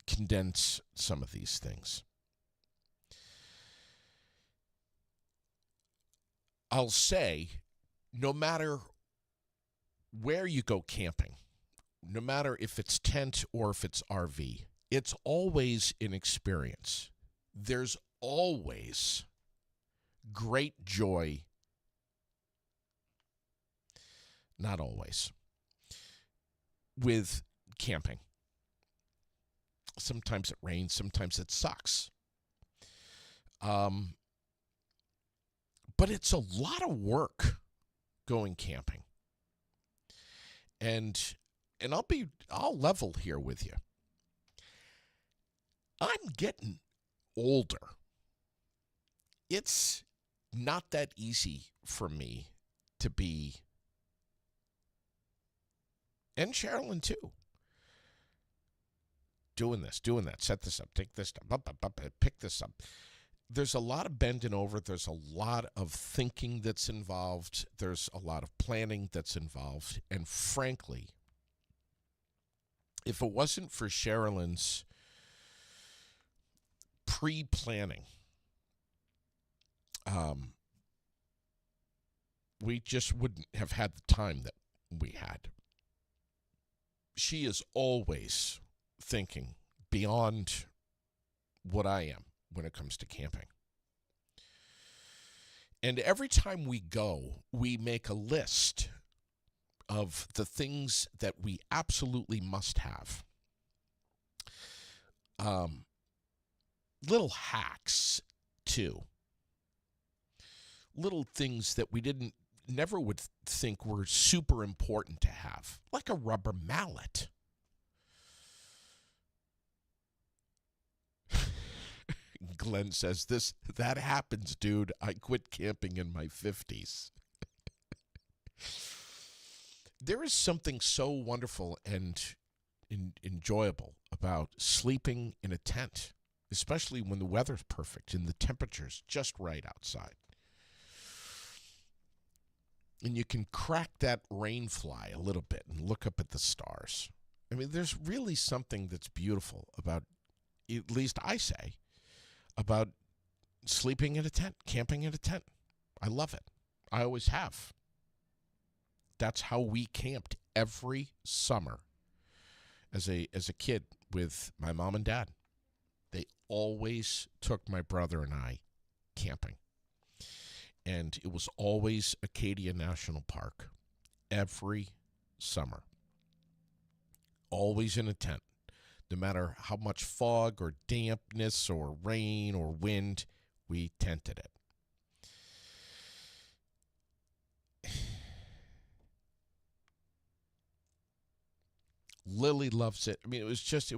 condense some of these things. I'll say, no matter where you go camping, no matter if it's tent or if it's RV, it's always an experience. There's always great joy. Not always. With camping. Sometimes it rains, sometimes it sucks. But it's a lot of work going camping. And I'll level here with you. I'm getting older. It's not that easy for me to be, and Sherilyn too, doing this, doing that, set this up, take this up, pick this up. There's a lot of bending over. There's a lot of thinking that's involved. There's a lot of planning that's involved. And frankly, if it wasn't for Sherilyn's pre-planning, we just wouldn't have had the time that we had. She is always thinking beyond what I am when it comes to camping. And every time we go, we make a list of the things that we absolutely must have. Little hacks, too. Little things that we never would think were super important to have, like a rubber mallet. Glenn says, that happens, dude. I quit camping in my 50s. There is something so wonderful and enjoyable about sleeping in a tent, especially when the weather's perfect and the temperature's just right outside. And you can crack that rain fly a little bit and look up at the stars. I mean, there's really something that's beautiful about, at least I say, about sleeping in a tent, camping in a tent. I love it. I always have. That's how we camped every summer as a kid with my mom and dad. They always took my brother and I camping. And it was always Acadia National Park every summer. Always in a tent. No matter how much fog or dampness or rain or wind, we tented it. Lily loves it. I mean, it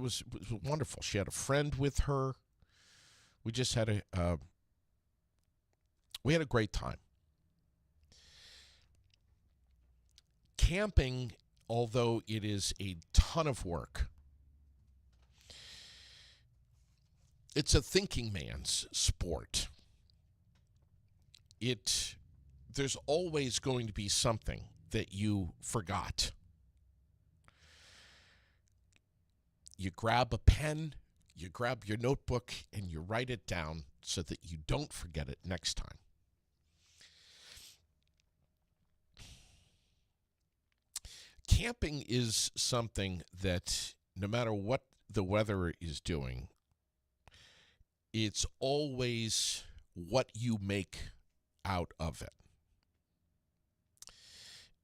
was wonderful. She had a friend with her. We just had a great time. Camping, although it is a ton of work, it's a thinking man's sport. There's always going to be something that you forgot. You grab a pen, you grab your notebook, and you write it down so that you don't forget it next time. Camping is something that no matter what the weather is doing, it's always what you make out of it.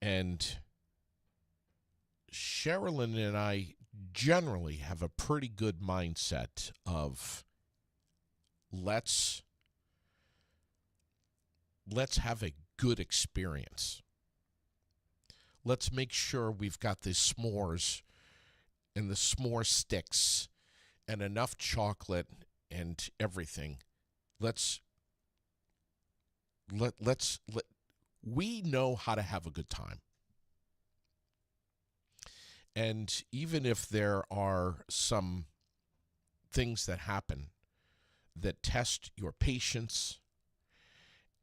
And Sherilyn and I generally have a pretty good mindset of let's have a good experience. Let's make sure we've got the s'mores and the s'more sticks and enough chocolate and everything. We know how to have a good time. And even if there are some things that happen that test your patience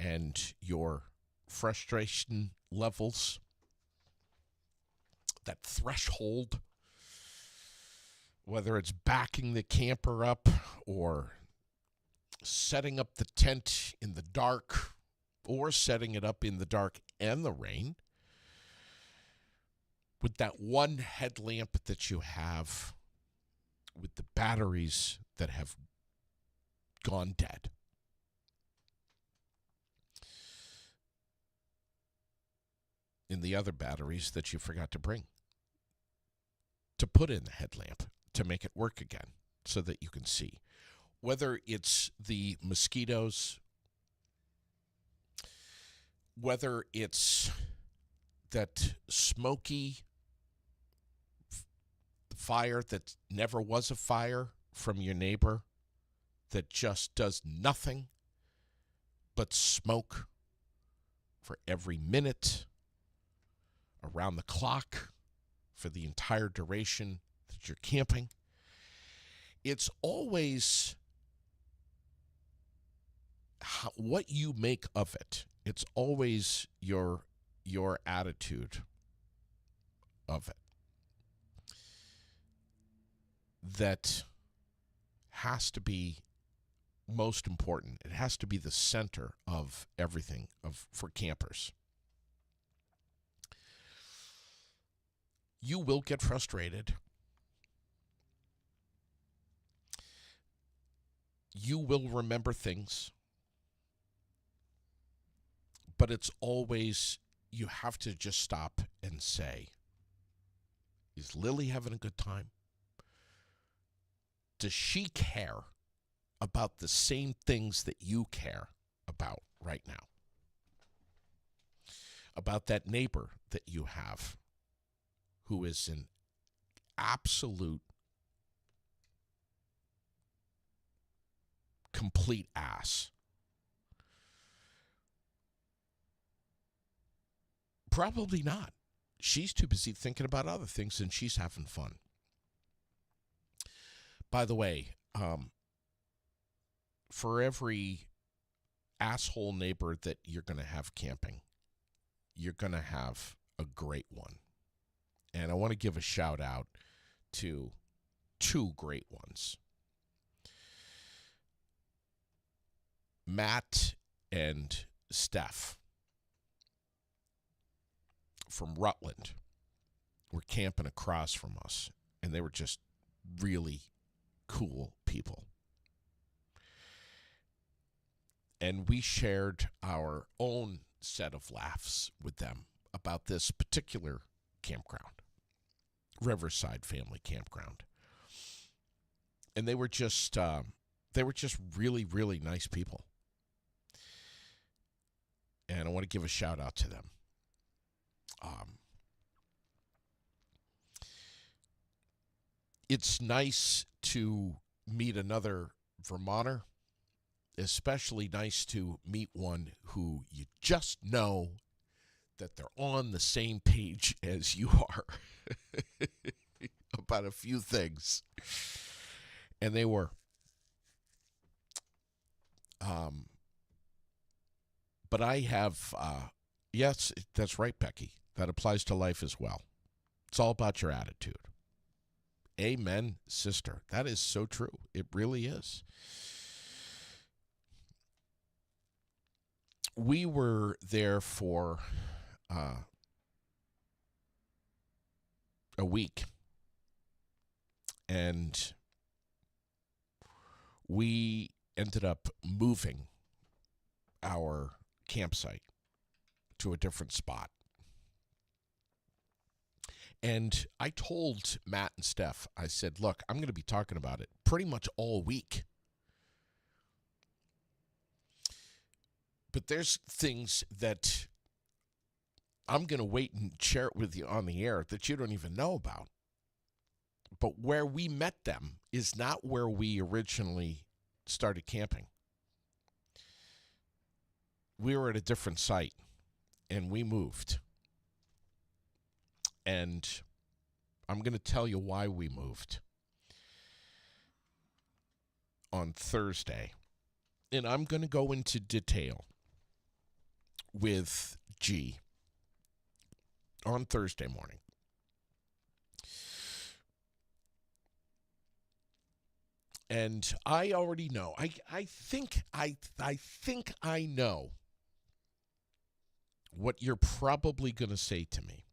and your frustration levels, that threshold, whether it's backing the camper up or setting up the tent in the dark or setting it up in the dark and the rain, with that one headlamp that you have, with the batteries that have gone dead. In the other batteries that you forgot to bring, to put in the headlamp to make it work again so that you can see. Whether it's the mosquitoes, whether it's that smoky fire that never was a fire from your neighbor that just does nothing but smoke for every minute, around the clock, for the entire duration that you're camping. It's always what you make of it. It's always your attitude of it that has to be most important. It has to be the center of everything for campers. You will get frustrated. You will remember things. But it's always, you have to just stop and say, is Lily having a good time? Does she care about the same things that you care about right now? About that neighbor that you have who is an absolute complete ass. Probably not. She's too busy thinking about other things and she's having fun. By the way, for every asshole neighbor that you're going to have camping, you're going to have a great one. And I want to give a shout out to two great ones. Matt and Steph from Rutland were camping across from us. And they were just really cool people. And we shared our own set of laughs with them about this particular campground, Riverside Family Campground. And they were just really, really nice people. And I want to give a shout out to them. It's nice to meet another Vermonter, especially nice to meet one who you just know that they're on the same page as you are about a few things. And they were. But I have, yes, that's right, Becky. That applies to life as well. It's all about your attitude. Amen, sister. That is so true. It really is. We were there for a week, and we ended up moving our campsite to a different spot. And I told Matt and Steph, I said, look, I'm going to be talking about it pretty much all week. But there's things that I'm going to wait and share it with you on the air that you don't even know about. But where we met them is not where we originally started camping. We were at a different site, and we moved. And I'm going to tell you why we moved on Thursday. And I'm going to go into detail with G on Thursday morning. And I already know. I think I know what you're probably going to say to me,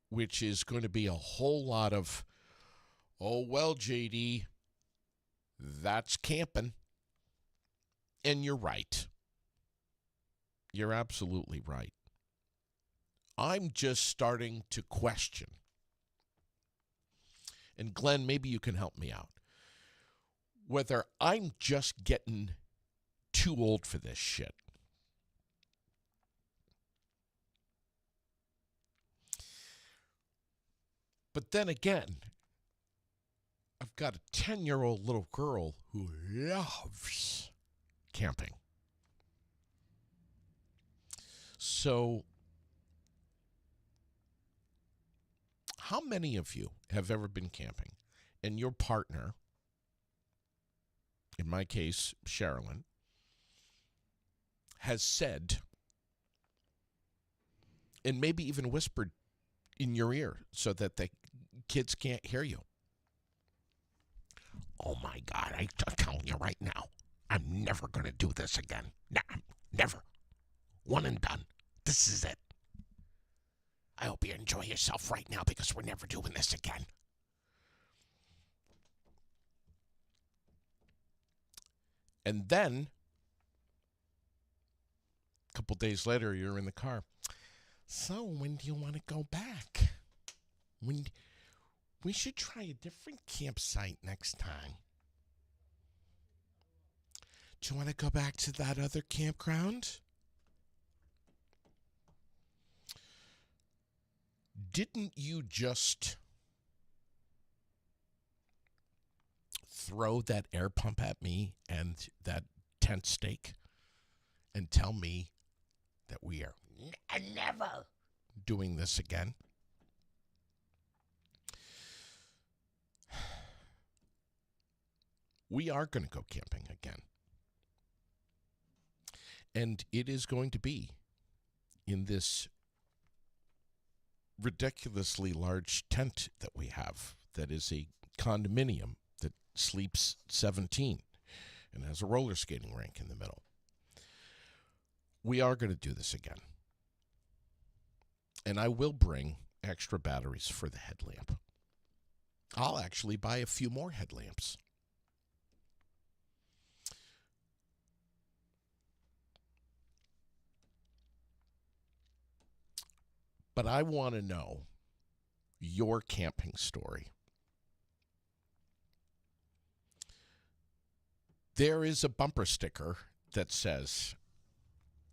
which is going to be a whole lot of, oh, well, JD, that's camping. And you're right. You're absolutely right. I'm just starting to question. And Glenn, maybe you can help me out. Whether I'm just getting too old for this shit. But then again, I've got a 10-year-old little girl who loves camping. So, how many of you have ever been camping and your partner, in my case, Sherilyn, has said, and maybe even whispered in your ear so that the kids can't hear you? Oh my God, I'm telling you right now, I'm never going to do this again. Never. One and done. This is it. I hope you enjoy yourself right now because we're never doing this again. And then, a couple days later, you're in the car. So, when do you want to go back? We should try a different campsite next time. Do you want to go back to that other campground? Didn't you just throw that air pump at me and that tent stake and tell me that we are never doing this again? We are going to go camping again. And it is going to be in this ridiculously large tent that we have that is a condominium that sleeps 17 and has a roller skating rink in the middle. We are going to do this again. And I will bring extra batteries for the headlamp. I'll actually buy a few more headlamps. But I want to know your camping story. There is a bumper sticker that says,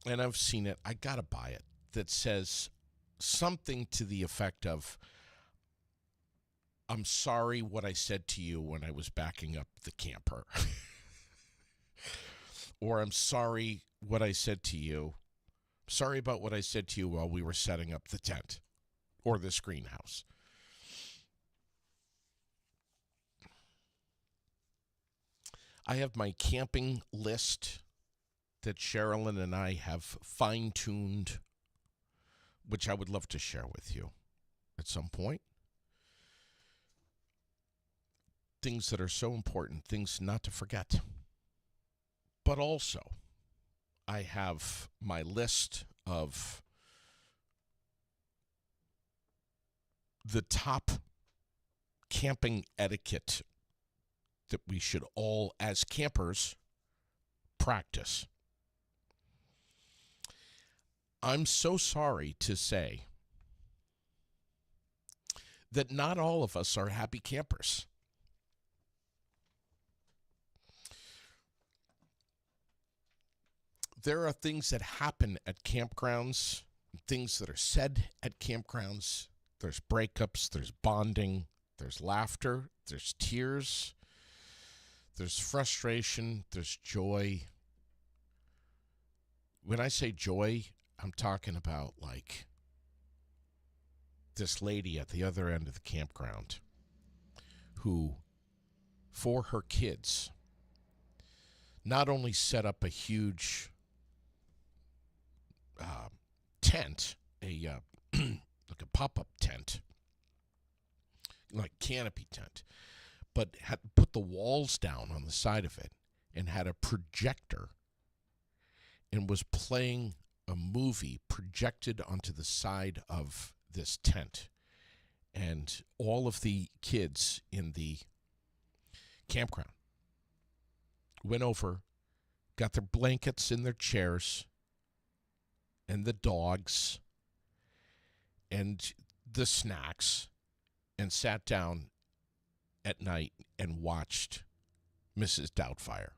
and I've seen it, I gotta buy it, that says something to the effect of, I'm sorry what I said to you when I was backing up the camper. Or I'm sorry what I said to you. Sorry about what I said to you while we were setting up the tent or the screen house. I have my camping list that Sherilyn and I have fine-tuned, which I would love to share with you at some point. Things that are so important, things not to forget. But also, I have my list of the top camping etiquette that we should all, as campers, practice. I'm so sorry to say that not all of us are happy campers. There are things that happen at campgrounds, things that are said at campgrounds. There's breakups, there's bonding, there's laughter, there's tears, there's frustration, there's joy. When I say joy, I'm talking about like this lady at the other end of the campground who, for her kids, not only set up a huge tent, like a pop-up tent, like canopy tent, but had put the walls down on the side of it and had a projector and was playing a movie projected onto the side of this tent. And all of the kids in the campground went over, got their blankets in their chairs, and the dogs, and the snacks, and sat down at night and watched Mrs. Doubtfire.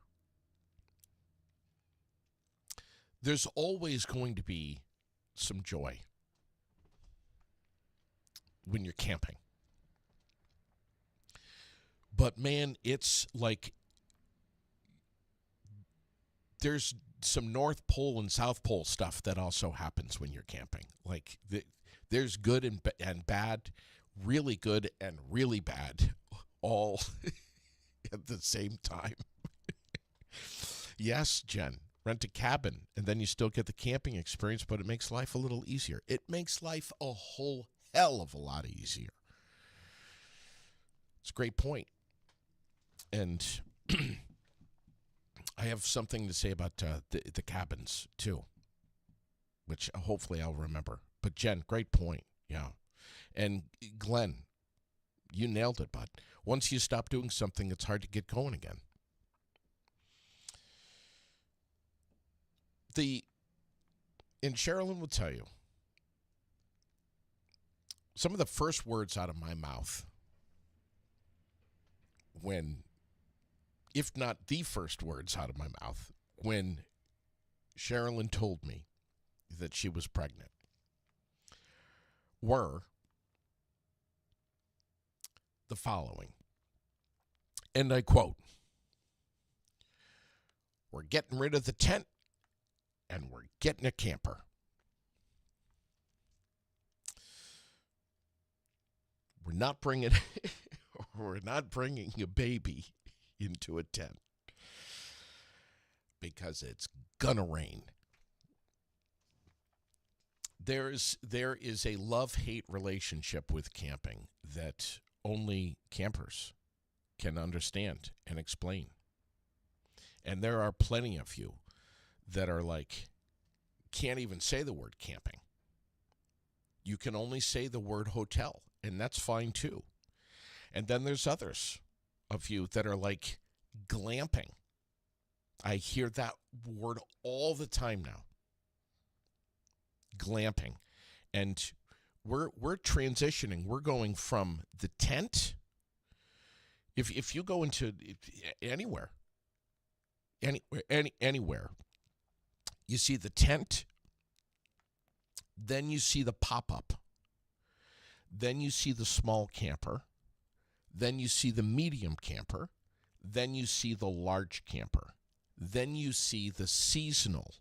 There's always going to be some joy when you're camping. But man, it's like there's some North Pole and South Pole stuff that also happens when you're camping. Like there's good and bad, really good and really bad, all at the same time. Yes, Jen, rent a cabin, and then you still get the camping experience, but it makes life a little easier. It makes life a whole hell of a lot easier. It's a great point. And I have something to say about the cabins, too, which hopefully I'll remember. But, Jen, great point. Yeah. And, Glenn, you nailed it, bud. Once you stop doing something, it's hard to get going again. And Sherilyn will tell you, some of the first words out of my mouth when, if not the first words out of my mouth, when Sherilyn told me that she was pregnant, were the following. And I quote, "We're getting rid of the tent and we're getting a camper." We're not bringing a baby into a tent because it's gonna rain. There is a love-hate relationship with camping that only campers can understand and explain. And there are plenty of you that are like, can't even say the word camping. You can only say the word hotel, and that's fine too. And then there's others of you that are like glamping. I hear that word all the time now. Glamping. And we're transitioning. We're going from the tent. If you go into anywhere, anywhere, you see the tent, then you see the pop-up, then you see the small camper, then you see the medium camper, then you see the large camper, then you see the seasonal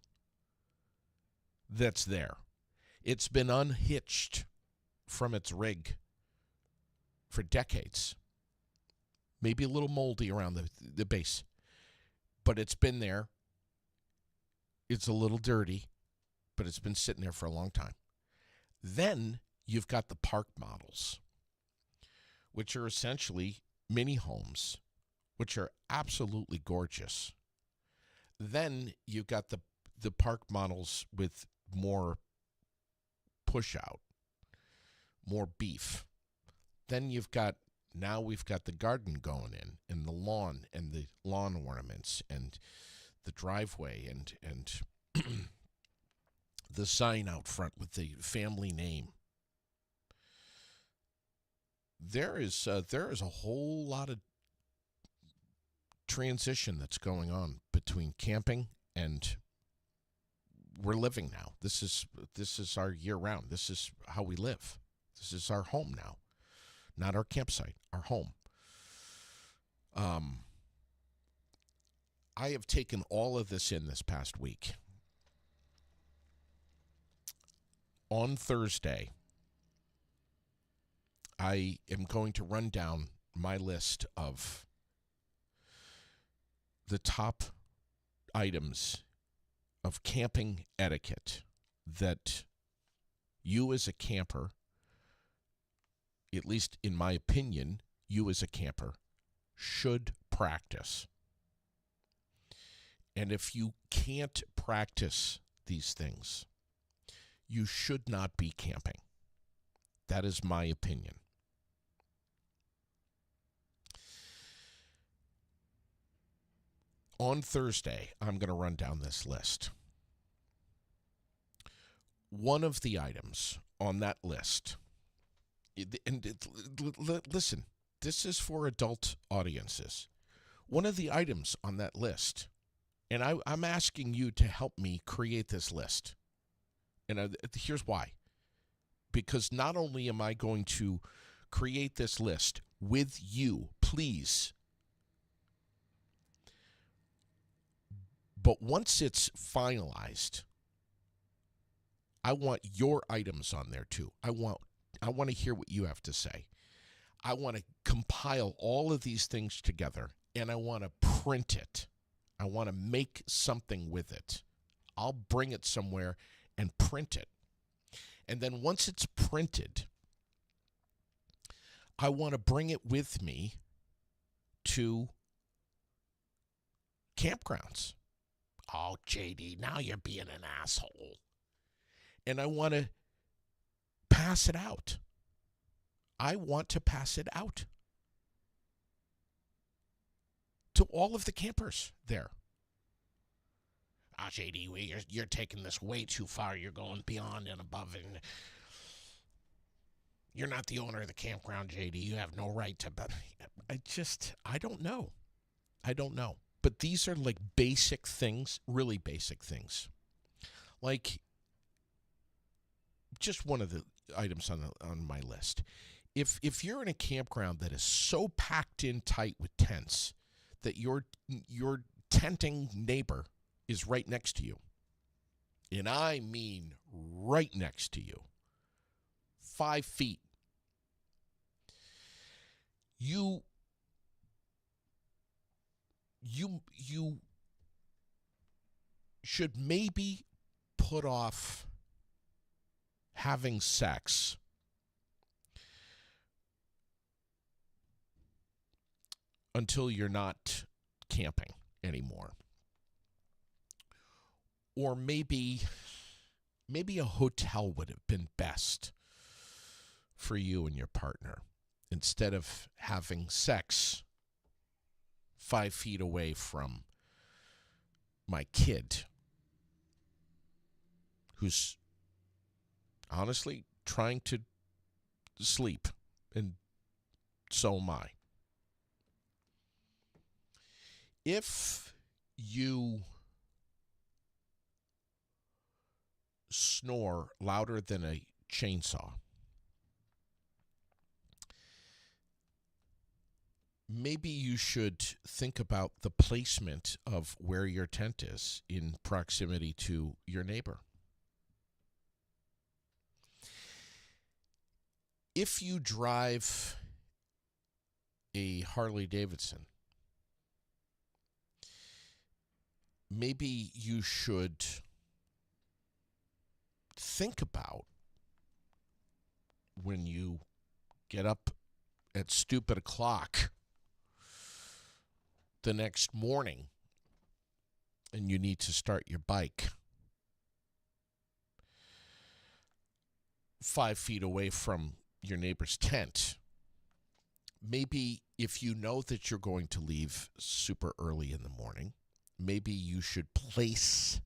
that's there. It's been unhitched from its rig for decades. Maybe a little moldy around the base, but it's been there. It's a little dirty, but it's been sitting there for a long time. Then you've got the park models, which are essentially mini homes, which are absolutely gorgeous. Then you've got the park models with more push out, more beef. Then we've got the garden going in, and the lawn ornaments, and the driveway, and the sign out front with the family name. There is a whole lot of transition that's going on between camping and we're living now. This is our year round. This is how we live. This is our home now, not our campsite, our home. I have taken all of this in this past week. On Thursday, I am going to run down my list of the top items of camping etiquette that you as a camper, at least in my opinion, you as a camper should practice. And if you can't practice these things, you should not be camping. That is my opinion. On Thursday, I'm going to run down this list. One of the items on that list, listen, this is for adult audiences. One of the items on that list, and I'm asking you to help me create this list. And here's why. Because not only am I going to create this list with you, please, but once it's finalized, I want your items on there too. I want to hear what you have to say. I want to compile all of these things together, and I want to print it. I want to make something with it. I'll bring it somewhere and print it. And then once it's printed, I want to bring it with me to campgrounds. Oh, JD, now you're being an asshole. And I want to pass it out. I want to pass it out to all of the campers there. JD, you're taking this way too far. You're going beyond and above, and you're not the owner of the campground, JD. You have no right to. But I don't know. I don't know. But these are like basic things, really basic things. Like, just one of the items on my list. If you're in a campground that is so packed in tight with tents that your tenting neighbor is right next to you, and I mean right next to you, 5 feet, you should maybe put off having sex until you're not camping anymore. Or maybe a hotel would have been best for you and your partner instead of having sex 5 feet away from my kid who's honestly trying to sleep, and so am I. If you snore louder than a chainsaw, maybe you should think about the placement of where your tent is in proximity to your neighbor. If you drive a Harley Davidson, maybe you should think about when you get up at stupid o'clock the next morning and you need to start your bike 5 feet away from your neighbor's tent. Maybe if you know that you're going to leave super early in the morning, maybe you should place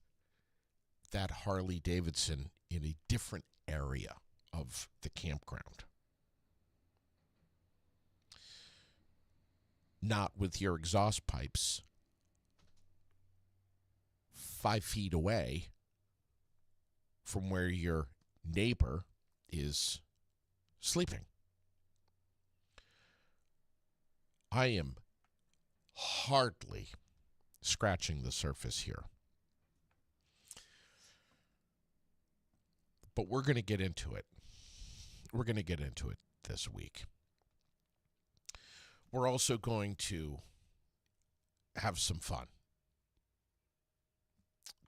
that Harley Davidson in a different area of the campground. Not with your exhaust pipes 5 feet away from where your neighbor is sleeping. I am hardly scratching the surface here. But we're going to get into it. We're going to get into it this week. We're also going to have some fun.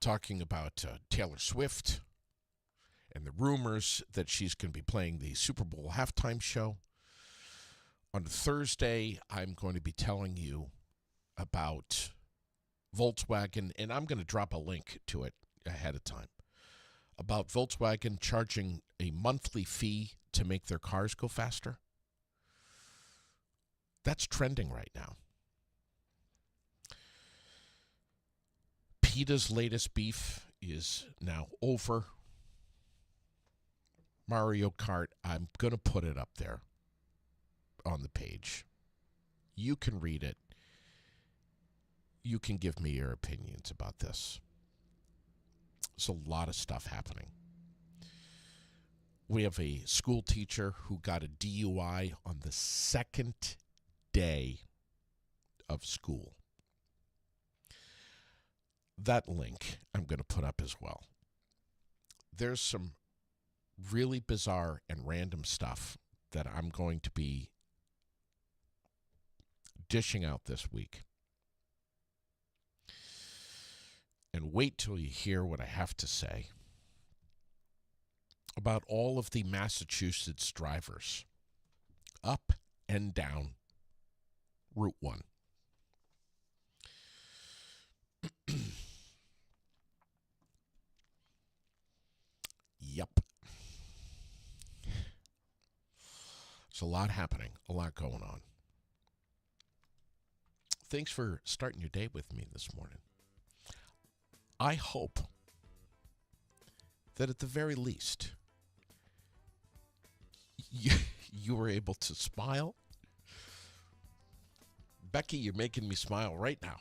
Talking about Taylor Swift and the rumors that she's going to be playing the Super Bowl halftime show. On Thursday, I'm going to be telling you about Volkswagen, and I'm going to drop a link to it ahead of time, about Volkswagen charging a monthly fee to make their cars go faster. That's trending right now. PETA's latest beef is now over. Mario Kart, I'm going to put it up there on the page. You can read it. You can give me your opinions about this. There's a lot of stuff happening. We have a school teacher who got a DUI on the second day of school. That link I'm going to put up as well. There's some really bizarre and random stuff that I'm going to be dishing out this week. And wait till you hear what I have to say about all of the Massachusetts drivers up and down Route 1. Yep. There's a lot happening, a lot going on. Thanks for starting your day with me this morning. I hope that at the very least, you were able to smile. Becky, you're making me smile right now.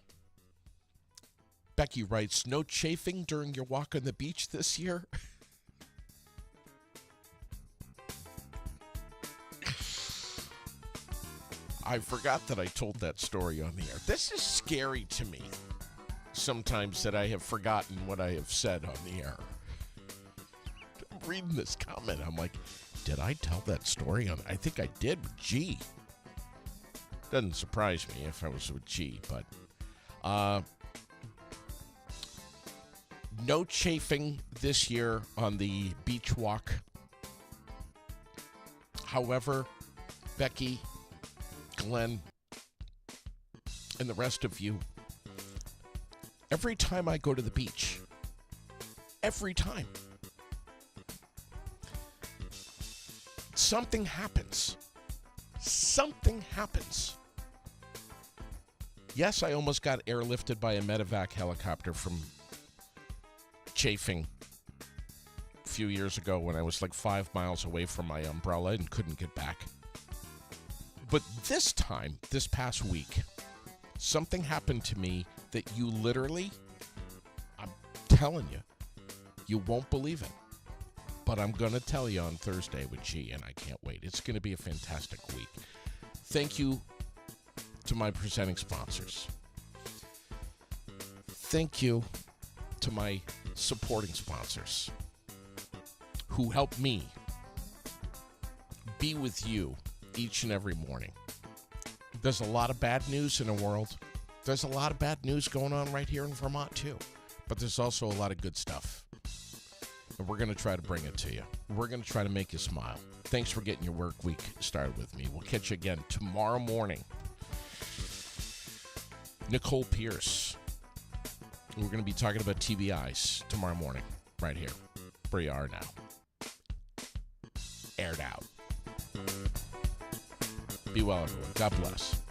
Becky writes, no chafing during your walk on the beach this year? I forgot that I told that story on the air. This is scary to me sometimes that I have forgotten what I have said on the air. I'm reading this comment. I'm like, did I tell that story on? I think I did with G. Doesn't surprise me if I was with G, but no chafing this year on the beach walk. However, Becky, Glenn, and the rest of you, every time I go to the beach, something happens. Something happens. Yes, I almost got airlifted by a medevac helicopter from chafing a few years ago when I was like 5 miles away from my umbrella and couldn't get back. But this time, this past week, something happened to me that you literally, I'm telling you, you won't believe it. But I'm going to tell you on Thursday with G, and I can't wait. It's going to be a fantastic week. Thank you to my presenting sponsors. Thank you to my supporting sponsors who help me be with you each and every morning. There's a lot of bad news in the world. There's a lot of bad news going on right here in Vermont, too. But there's also a lot of good stuff. And we're going to try to bring it to you. We're going to try to make you smile. Thanks for getting your work week started with me. We'll catch you again tomorrow morning. Nicole Pierce. We're going to be talking about TBIs tomorrow morning, right here, where you are now. Aired out. Be well, everyone. God bless.